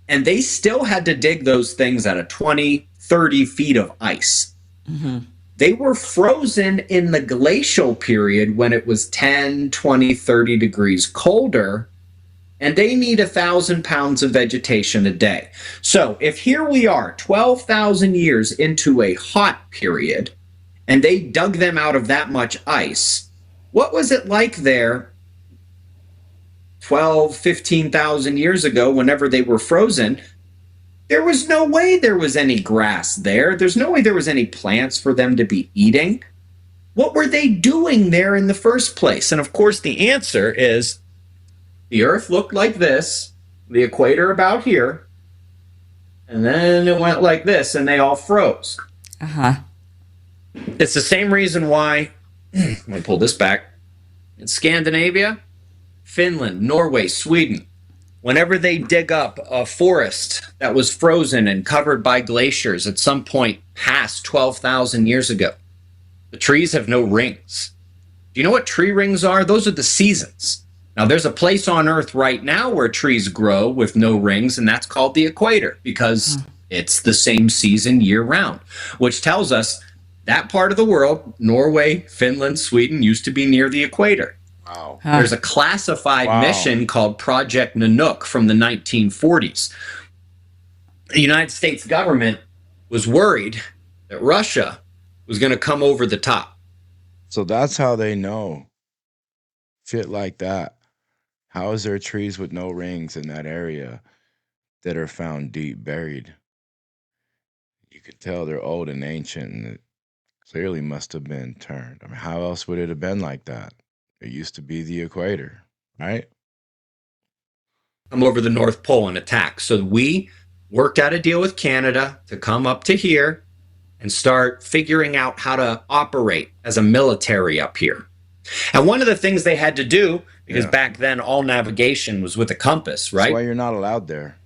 Speaker 17: And they still had to dig those things out of 20, 30 feet of ice. Mm-hmm. They were frozen in the glacial period when it was 10, 20, 30 degrees colder, and they need 1,000 pounds of vegetation a day. So if here we are, 12,000 years into a hot period, and they dug them out of that much ice, what was it like there 12, 15,000 years ago whenever they were frozen? There was no way there was any grass there. There's no way there was any plants for them to be eating. What were they doing there in the first place? And of course, the answer is the Earth looked like this, the equator about here, and then it went like this, and they all froze. It's the same reason why, let me pull this back, in Scandinavia, Finland, Norway, Sweden, whenever they dig up a forest that was frozen and covered by glaciers at some point past 12,000 years ago, the trees have no rings. Do you know what tree rings are? Those are the seasons. Now, there's a place on Earth right now where trees grow with no rings, and that's called the equator because it's the same season year round, which tells us that part of the world, Norway, Finland, Sweden, used to be near the equator.
Speaker 1: Wow.
Speaker 17: There's a classified mission called Project Nanook from the 1940s. The United States government was worried that Russia was going to come over the top.
Speaker 1: So that's how they know. Shit like that. How is there trees with no rings in that area that are found deep buried? You could tell they're old and ancient, and it clearly must have been turned. I mean, how else would it have been like that? It used to be the equator, right?
Speaker 17: Come over the North Pole and attack. So we worked out a deal with Canada to come up to here and start figuring out how to operate as a military up here. And one of the things they had to do, because back then all navigation was with a compass, right?
Speaker 1: That's why you're not allowed there,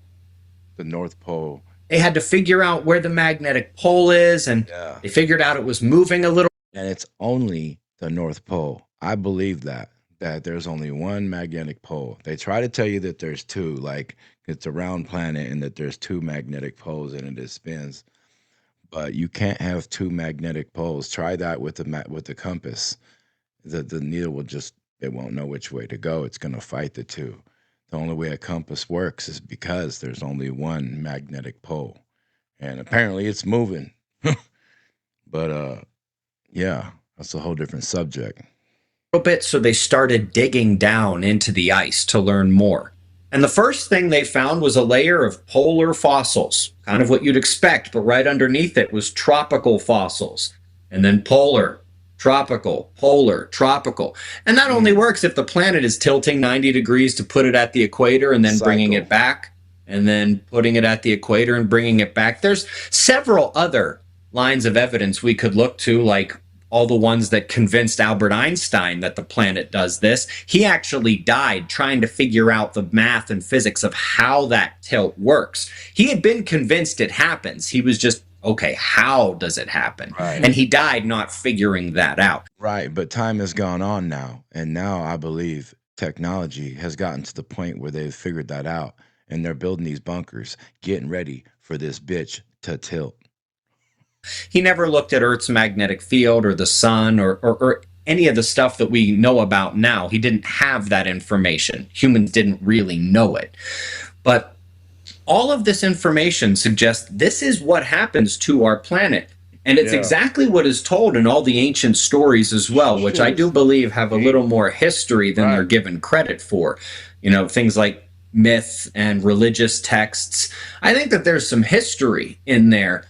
Speaker 1: the North Pole.
Speaker 17: They had to figure out where the magnetic pole is, and they figured out it was moving a little.
Speaker 1: And it's only the North Pole. I believe that there's only one magnetic pole. They try to tell you that there's two, like it's a round planet and that there's two magnetic poles and it spins. But you can't have two magnetic poles. Try that with the compass. The needle will it won't know which way to go. It's going to fight the two. The only way a compass works is because there's only one magnetic pole. And apparently it's moving. But yeah, that's a whole different subject.
Speaker 17: A little bit, so they started digging down into the ice to learn more. And the first thing they found was a layer of polar fossils, kind of what you'd expect, but right underneath it was tropical fossils. And then polar, tropical, polar, tropical. And that only works if the planet is tilting 90 degrees to put it at the equator and then bringing it back, and then putting it at the equator and bringing it back. There's several other lines of evidence we could look to, like all the ones that convinced Albert Einstein that the planet does this. He actually died trying to figure out the math and physics of how that tilt works. He had been convinced it happens. He was just, okay, how does it happen?
Speaker 1: Right.
Speaker 17: And he died not figuring that out.
Speaker 1: Right, but time has gone on now, and now I believe technology has gotten to the point where they've figured that out, and they're building these bunkers, getting ready for this bitch to tilt.
Speaker 17: He never looked at Earth's magnetic field or the sun or any of the stuff that we know about now. He didn't have that information. Humans didn't really know it. But all of this information suggests this is what happens to our planet. And it's exactly what is told in all the ancient stories as well, which I do believe have a little more history than they're given credit for. You know, things like myth and religious texts. I think that there's some history in there.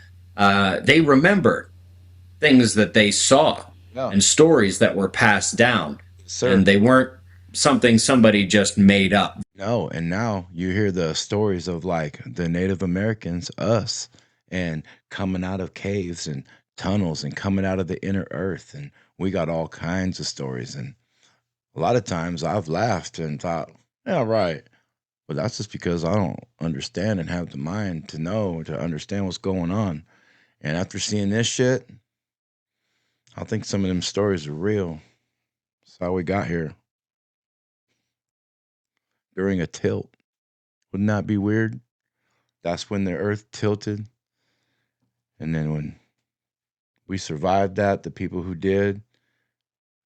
Speaker 17: They remember things that they saw and stories that were passed down. And they weren't something somebody just made up.
Speaker 1: No, and now you hear the stories of like the Native Americans, us, and coming out of caves and tunnels and coming out of the inner earth. And we got all kinds of stories. And a lot of times I've laughed and thought, yeah, right. But that's just because I don't understand and have the mind to know, to understand what's going on. And after seeing this shit, I think some of them stories are real. That's how we got here. During a tilt. Wouldn't that be weird? That's when the earth tilted. And then when we survived that, the people who did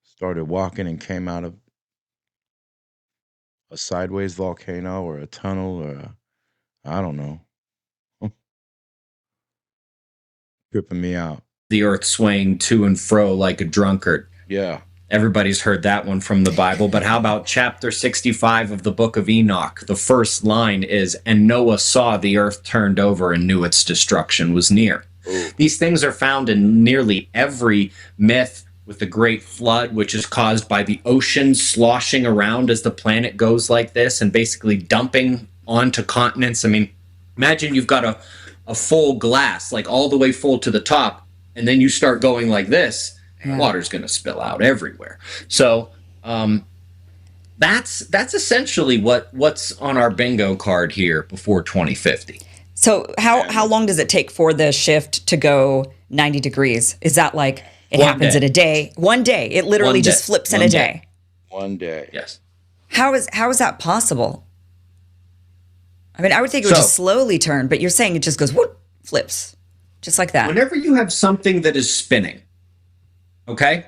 Speaker 1: started walking and came out of a sideways volcano or a tunnel or I don't know. Tripping me out.
Speaker 17: The earth swaying to and fro like a drunkard.
Speaker 1: Yeah.
Speaker 17: Everybody's heard that one from the Bible. But how about chapter 65 of the book of Enoch? The first line is, "And Noah saw the earth turned over and knew its destruction was near." Ooh. These things are found in nearly every myth, with the great flood, which is caused by the ocean sloshing around as the planet goes like this and basically dumping onto continents. I mean, imagine you've got a full glass, like all the way full to the top, and then you start going like this, and water's going to spill out everywhere. So that's essentially what's on our bingo card here before 2050.
Speaker 18: So how long does it take for the shift to go 90 degrees? Is that like it happens in a day? One day. It literally just flips in a day.
Speaker 1: One day.
Speaker 17: Yes.
Speaker 18: How is that possible? I mean, I would think it would just slowly turn, but you're saying it just goes whoop, flips, just like that.
Speaker 17: Whenever you have something that is spinning, okay,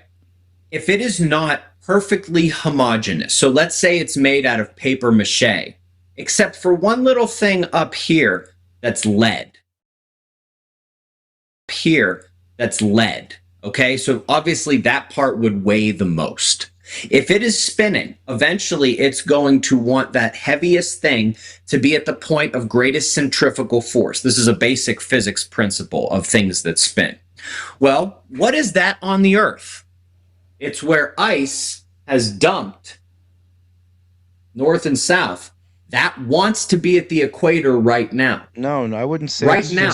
Speaker 17: if it is not perfectly homogeneous, so let's say it's made out of paper mache, except for one little thing up here that's lead. Here, that's lead. Okay, so obviously that part would weigh the most. If it is spinning, eventually it's going to want that heaviest thing to be at the point of greatest centrifugal force. This is a basic physics principle of things that spin. Well, what is that on the Earth? It's where ice has dumped north and south. That wants to be at the equator right now.
Speaker 1: No, I wouldn't say
Speaker 17: right now.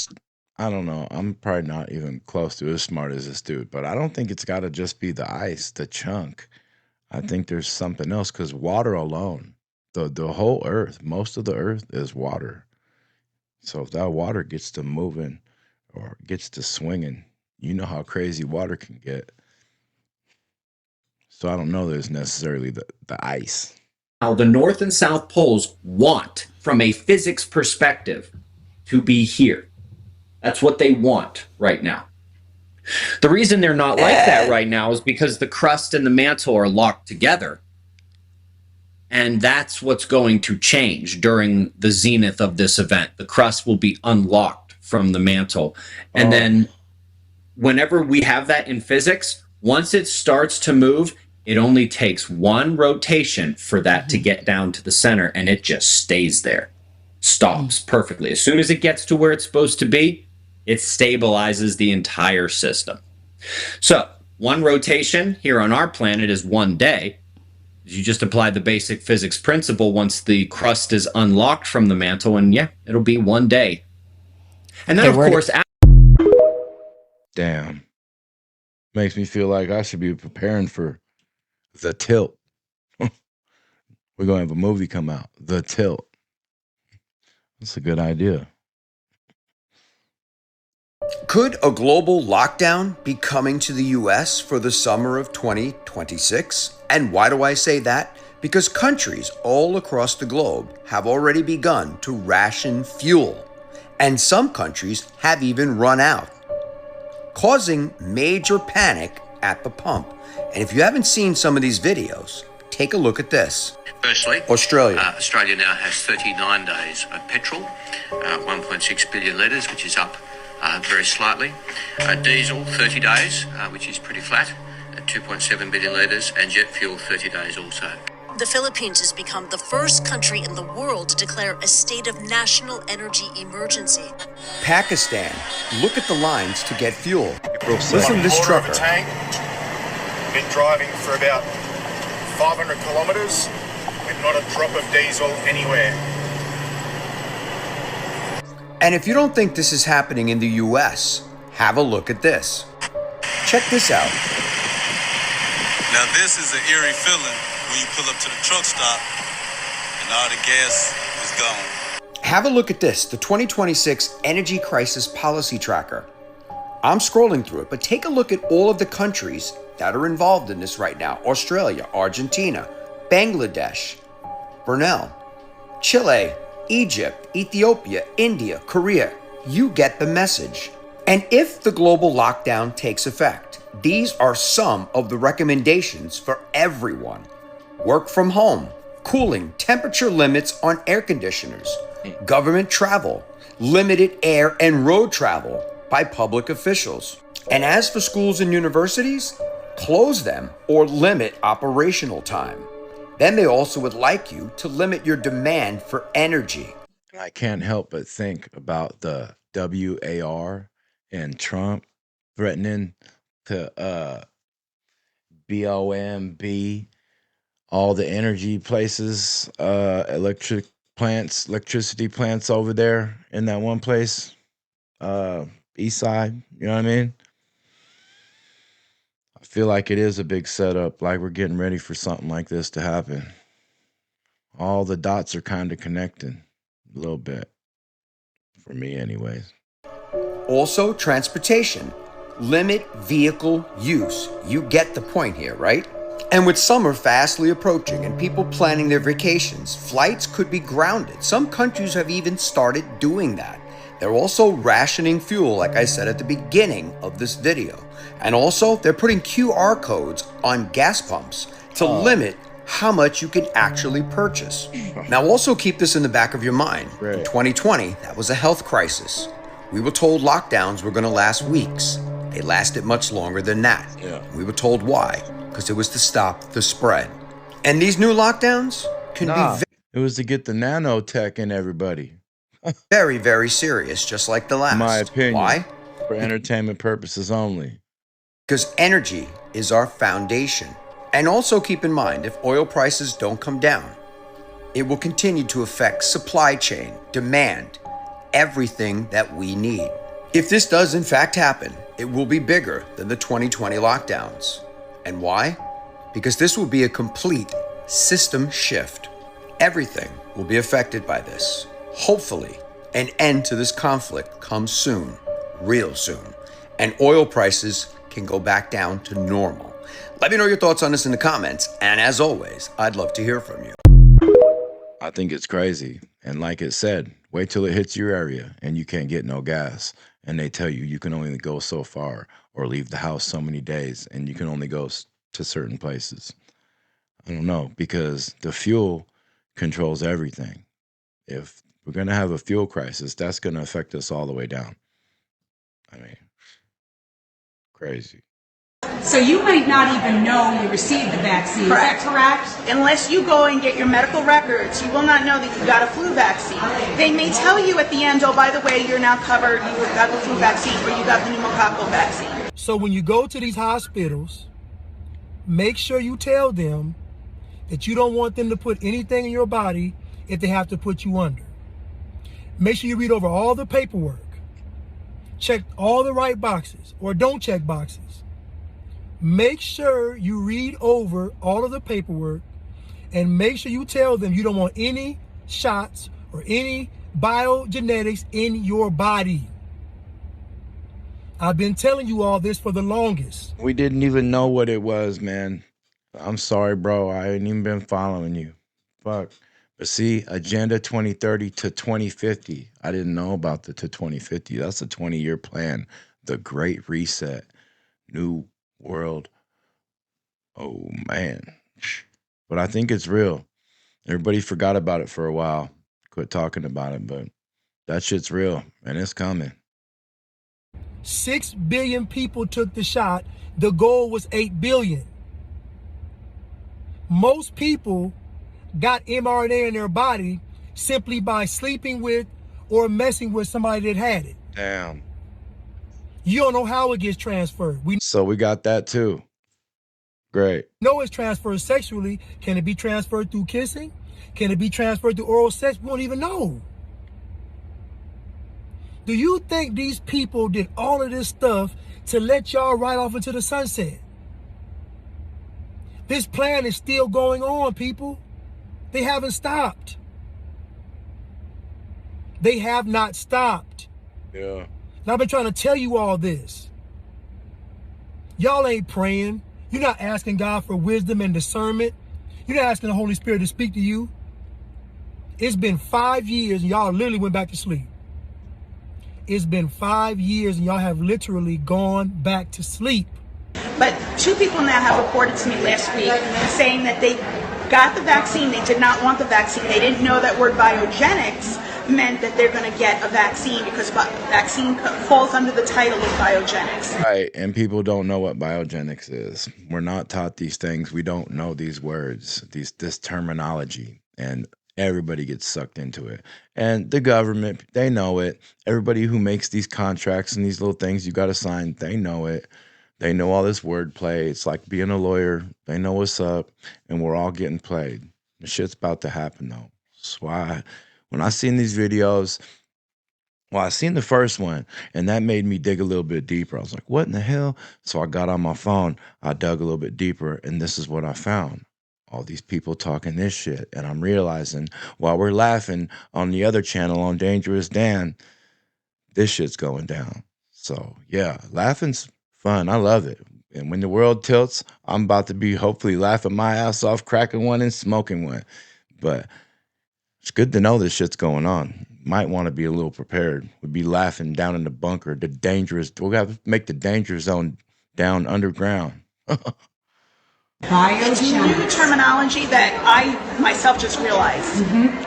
Speaker 1: I don't know. I'm probably not even close to as smart as this dude, but I don't think it's got to just be the ice, the chunk. I think there's something else, because water alone, the whole earth, most of the earth is water. So if that water gets to moving or gets to swinging, you know how crazy water can get. So I don't know there's necessarily the ice.
Speaker 17: Now, the North and South poles want, from a physics perspective, to be here. That's what they want right now. The reason they're not like that right now is because the crust and the mantle are locked together. And that's what's going to change during the zenith of this event. The crust will be unlocked from the mantle. And then whenever we have that in physics, once it starts to move, it only takes one rotation for that to get down to the center, and it just stays there. Stops perfectly. As soon as it gets to where it's supposed to be, it stabilizes the entire system. So one rotation here on our planet is 1 day. You just apply the basic physics principle once the crust is unlocked from the mantle, and yeah, it'll be 1 day. And then, of course...
Speaker 1: Damn. Makes me feel like I should be preparing for The Tilt. We're going to have a movie come out, The Tilt. That's a good idea.
Speaker 19: Could a global lockdown be coming to the US for the summer of 2026? And why do I say that? Because countries all across the globe have already begun to ration fuel, and some countries have even run out, causing major panic at the pump. And if you haven't seen some of these videos, take a look at this.
Speaker 20: Firstly,
Speaker 19: Australia.
Speaker 20: Australia now has 39 days of petrol, 1.6 billion litres, which is up very slightly. Diesel, 30 days, which is pretty flat, at 2.7 billion litres, and jet fuel, 30 days also.
Speaker 10: The Philippines has become the first country in the world to declare a state of national energy emergency.
Speaker 19: Pakistan. Look at the lines to get fuel. Listen to this trucker.
Speaker 21: Tank. Been driving for about 500 kilometres with not a drop of diesel anywhere.
Speaker 19: And if you don't think this is happening in the US, have a look at this. Check this out.
Speaker 22: Now this is an eerie feeling when you pull up to the truck stop and all the gas is gone.
Speaker 19: Have a look at this, the 2026 Energy Crisis Policy Tracker. I'm scrolling through it, but take a look at all of the countries that are involved in this right now. Australia, Argentina, Bangladesh, Brunei, Chile, Egypt, Ethiopia, India, Korea. You get the message. And if the global lockdown takes effect, these are some of the recommendations for everyone. Work from home, cooling, temperature limits on air conditioners, government travel, limited air and road travel by public officials. And as for schools and universities, close them, or limit operational time. Then they also would like you to limit your demand for energy.
Speaker 1: I can't help but think about the WAR and Trump threatening to BOMB all the energy places, electricity plants over there in that one place, east side, you know what I mean? I feel like it is a big setup, like we're getting ready for something like this to happen. All the dots are kind of connecting a little bit, for me anyways.
Speaker 19: Also, transportation. Limit vehicle use. You get the point here, right? And with summer fastly approaching and people planning their vacations, flights could be grounded. Some countries have even started doing that. They're also rationing fuel, like I said at the beginning of this video. And also, they're putting QR codes on gas pumps to limit how much you can actually purchase. Now, also keep this in the back of your mind. In 2020, that was a health crisis. We were told lockdowns were going to last weeks. They lasted much longer than that. We were told why. Because it was to stop the spread. And these new lockdowns can be
Speaker 1: it was to get the nanotech in everybody.
Speaker 19: very, very serious, just like the last.
Speaker 1: In my opinion.
Speaker 19: Why?
Speaker 1: For entertainment purposes only.
Speaker 19: Because energy is our foundation. And also keep in mind, if oil prices don't come down, it will continue to affect supply chain, demand, everything that we need. If this does in fact happen, it will be bigger than the 2020 lockdowns. And why? Because this will be a complete system shift. Everything will be affected by this. Hopefully, an end to this conflict comes soon, real soon, and oil prices can go back down to normal. Let me know your thoughts on this in the comments, and as always, I'd love to hear from you.
Speaker 1: I think it's crazy. And like it said, wait till it hits your area and you can't get no gas. And they tell you can only go so far or leave the house so many days and you can only go to certain places. I don't know, because the fuel controls everything. If we're going to have a fuel crisis, that's going to affect us all the way down. I mean, crazy.
Speaker 2: So you might not even know you received the vaccine.
Speaker 3: Correct.
Speaker 2: Is that correct?
Speaker 3: Unless you go and get your medical records, you will not know that you got a flu vaccine. They may tell you at the end, oh, by the way, you're now covered, you got the flu vaccine or you got the pneumococcal vaccine.
Speaker 23: So when you go to these hospitals, make sure you tell them that you don't want them to put anything in your body if they have to put you under. Make sure you read over all the paperwork. Check all the right boxes or don't check boxes. Make sure you read over all of the paperwork and make sure you tell them you don't want any shots or any biogenetics in your body. I've been telling you all this for the longest.
Speaker 1: We didn't even know what it was, man. I'm sorry, bro. I ain't even been following you. Fuck. But see, Agenda 2030 to 2050. I didn't know about the to 2050. That's a 20-year plan. The Great Reset. New World. Oh, man. But I think it's real. Everybody forgot about it for a while. Quit talking about it, but that shit's real, and it's coming.
Speaker 23: 6 billion people took the shot. The goal was 8 billion. Most people got mRNA in their body simply by sleeping with or messing with somebody that had it.
Speaker 1: Damn.
Speaker 23: You don't know how it gets transferred.
Speaker 1: So we got that too. Great.
Speaker 23: Know it's transferred sexually. Can it be transferred through kissing? Can it be transferred through oral sex? We don't even know. Do you think these people did all of this stuff to let y'all ride off into the sunset? This plan is still going on, people. They haven't stopped. They have not stopped.
Speaker 1: Yeah.
Speaker 23: And I've been trying to tell you all this. Y'all ain't praying. You're not asking God for wisdom and discernment. You're not asking the Holy Spirit to speak to you. It's been 5 years and y'all literally went back to sleep. It's been 5 years and y'all have literally gone back to sleep.
Speaker 3: But 2 people now have reported to me last week saying that they got the vaccine, they did not want the vaccine, they didn't know that word biogenics, meant that they're going to get a vaccine because vaccine falls under the title of biogenics.
Speaker 1: Right, and people don't know what biogenics is. We're not taught these things. We don't know these words, this terminology, and everybody gets sucked into it. And the government, they know it. Everybody who makes these contracts and these little things you got to sign, they know it. They know all this wordplay. It's like being a lawyer. They know what's up, and we're all getting played. The shit's about to happen, though. That's why when I seen these videos, well, I seen the first one, and that made me dig a little bit deeper. I was like, what in the hell? So I got on my phone. I dug a little bit deeper, and this is what I found. All these people talking this shit, and I'm realizing while we're laughing on the other channel on Dangerous Dan, this shit's going down. So, yeah, laughing's fun. I love it. And when the world tilts, I'm about to be hopefully laughing my ass off, cracking one and smoking one. But it's good to know this shit's going on. Might want to be a little prepared. We'd be laughing down in the bunker. We'll have to make the danger zone down underground.
Speaker 3: It's new terminology that I myself just realized.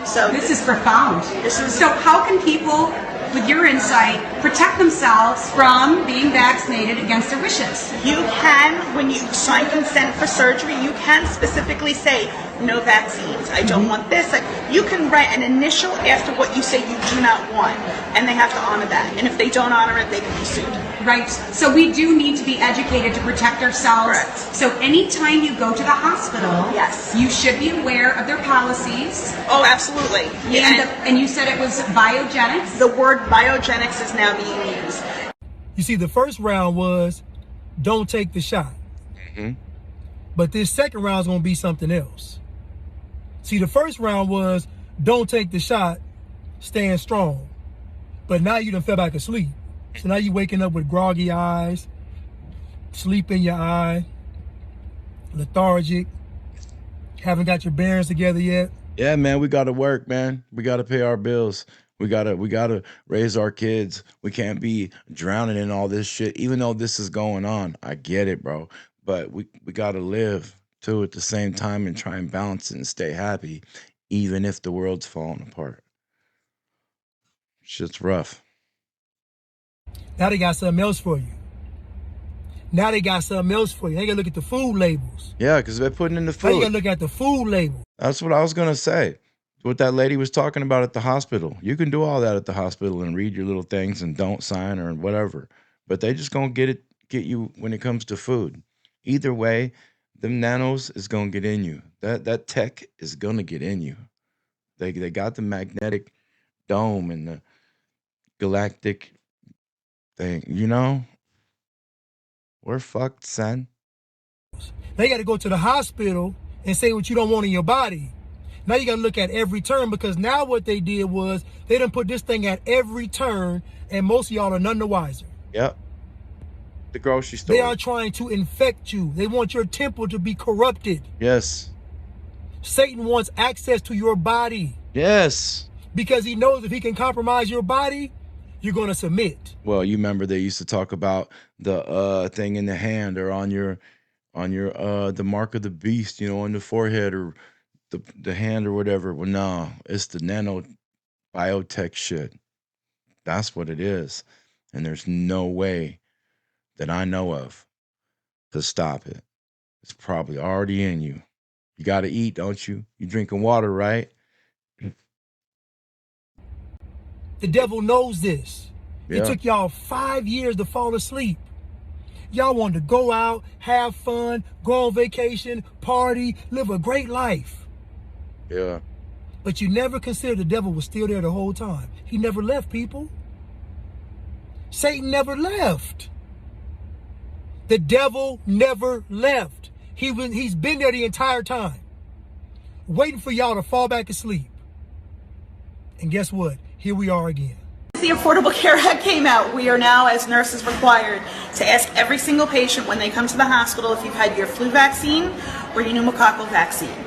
Speaker 3: So
Speaker 2: This is profound. So how can people, with your insight, protect themselves from being vaccinated against their wishes?
Speaker 3: You can, when you sign consent for surgery, you can specifically say no vaccines. I don't want this. You can write an initial after what you say you do not want, and they have to honor that. And if they don't honor it, they can be sued.
Speaker 2: Right. So we do need to be educated to protect ourselves.
Speaker 3: Correct.
Speaker 2: So anytime you go to the hospital,
Speaker 3: yes,
Speaker 2: you should be aware of their policies.
Speaker 3: Oh, absolutely.
Speaker 2: And you said it was biogenics?
Speaker 3: The word biogenics is now being used.
Speaker 23: You see, the first round was don't take the shot. But this second round is going to be something else. See, the first round was don't take the shot, stand strong. But now you done fell back asleep. So now you waking up with groggy eyes, sleep in your eye, lethargic, haven't got your bearings together yet.
Speaker 1: Yeah, man, we got to work, man. We got to pay our bills. We gotta raise our kids. We can't be drowning in all this shit. Even though this is going on, I get it, bro. But we gotta live too at the same time and try and balance it and stay happy, even if the world's falling apart. Shit's rough.
Speaker 23: Now they got something else for you. They gotta look at the food labels.
Speaker 1: Yeah, because they're putting in the
Speaker 23: Now you
Speaker 1: food.
Speaker 23: gotta look at the food label.
Speaker 1: That's what I was gonna say. What that lady was talking about at the hospital. You can do all that at the hospital and read your little things and don't sign or whatever. But they just gonna get you when it comes to food. Either way, them nanos is gonna get in you. That tech is gonna get in you. They got the magnetic dome and the galactic thing, you know? We're fucked, son.
Speaker 23: They got to go to the hospital and say what you don't want in your body. Now you got to look at every turn, because now what they did was they done put this thing at every turn, and most of y'all are none the wiser.
Speaker 1: Yep. The grocery store.
Speaker 23: They are trying to infect you. They want your temple to be corrupted.
Speaker 1: Yes.
Speaker 23: Satan wants access to your body.
Speaker 1: Yes.
Speaker 23: Because he knows if he can compromise your body, you're going to submit.
Speaker 1: Well, you remember they used to talk about the thing in the hand or on your the mark of the beast, you know, on the forehead or the hand or whatever. Well, no, it's the nano biotech shit. That's what it is. And there's no way that I know of to stop it. It's probably already in you. You got to eat, don't you? You drinking water, right?
Speaker 23: The devil knows this.
Speaker 1: Yeah.
Speaker 23: It took y'all 5 years to fall asleep. Y'all wanted to go out, have fun, go on vacation, party, live a great life.
Speaker 1: Yeah.
Speaker 23: But you never considered the devil was still there the whole time. He never left, people. Satan never left. The devil never left. He's been there the entire time, waiting for y'all to fall back asleep. And guess what? Here we are again.
Speaker 3: The Affordable Care Act came out. We are now, as nurses, required to ask every single patient when they come to the hospital if you've had your flu vaccine or your pneumococcal vaccine.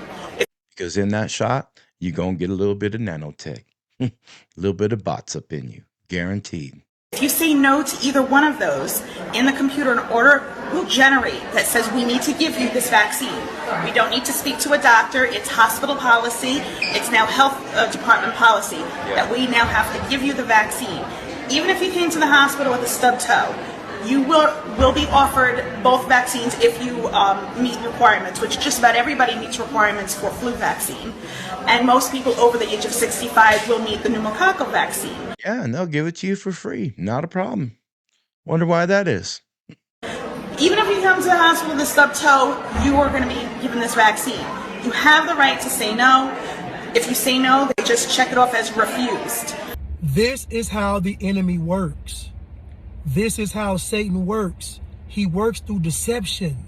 Speaker 1: Because in that shot, you're going to get a little bit of nanotech, a little bit of bots up in you, guaranteed.
Speaker 3: If you say no to either one of those, in the computer, an order will generate that says we need to give you this vaccine. We don't need to speak to a doctor. It's hospital policy. It's now health department policy that we now have to give you the vaccine. Even if you came to the hospital with a stubbed toe, you will be offered both vaccines if you meet requirements, which just about everybody meets requirements for flu vaccine. And most people over the age of 65 will need the pneumococcal vaccine.
Speaker 1: Yeah, and they'll give it to you for free. Not a problem. Wonder why that is.
Speaker 3: Even if you come to the hospital with a stubbed toe, you are going to be given this vaccine. You have the right to say no. If you say no, they just check it off as refused.
Speaker 23: This is how the enemy works. This is how Satan works. He works through deception.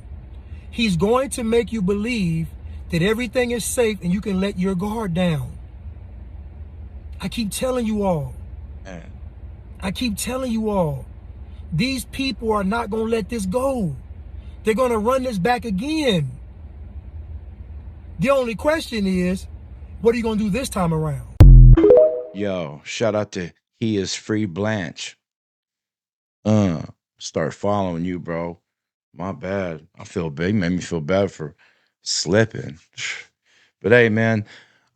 Speaker 23: He's going to make you believe that everything is safe and you can let your guard down. I keep telling you all. I keep telling you all. These people are not going to let this go. They're going to run this back again. The only question is, what are you going to do this time around?
Speaker 1: Yo, shout out to He Is Free Blanche. Start following you, bro. My bad. I feel bad. You made me feel bad for slipping. But hey, man,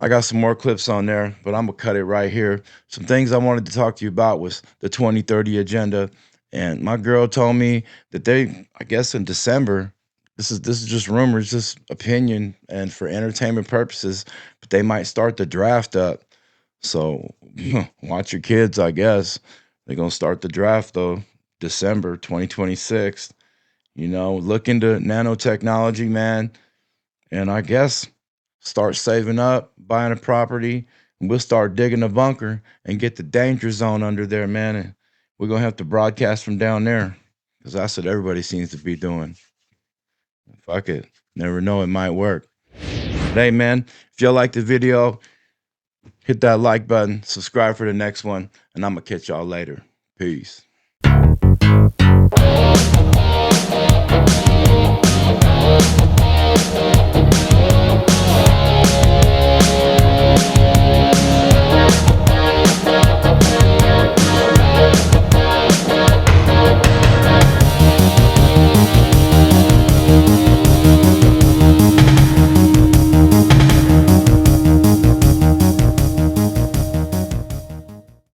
Speaker 1: I got some more clips on there, but I'm gonna cut it right here. Some things I wanted to talk to you about was the 2030 agenda. And my girl told me that they, I guess in December, this is just rumors, just opinion and for entertainment purposes, but they might start the draft up. So watch your kids, I guess. They're gonna start the draft though, December 2026. You know, look into nanotechnology, man. And I guess start saving up, buying a property, and we'll start digging a bunker and get the danger zone under there, man. And we're going to have to broadcast from down there because that's what everybody seems to be doing. Fuck it. Never know, it might work. But hey, man, if y'all like the video, hit that like button, subscribe for the next one, and I'm going to catch y'all later. Peace.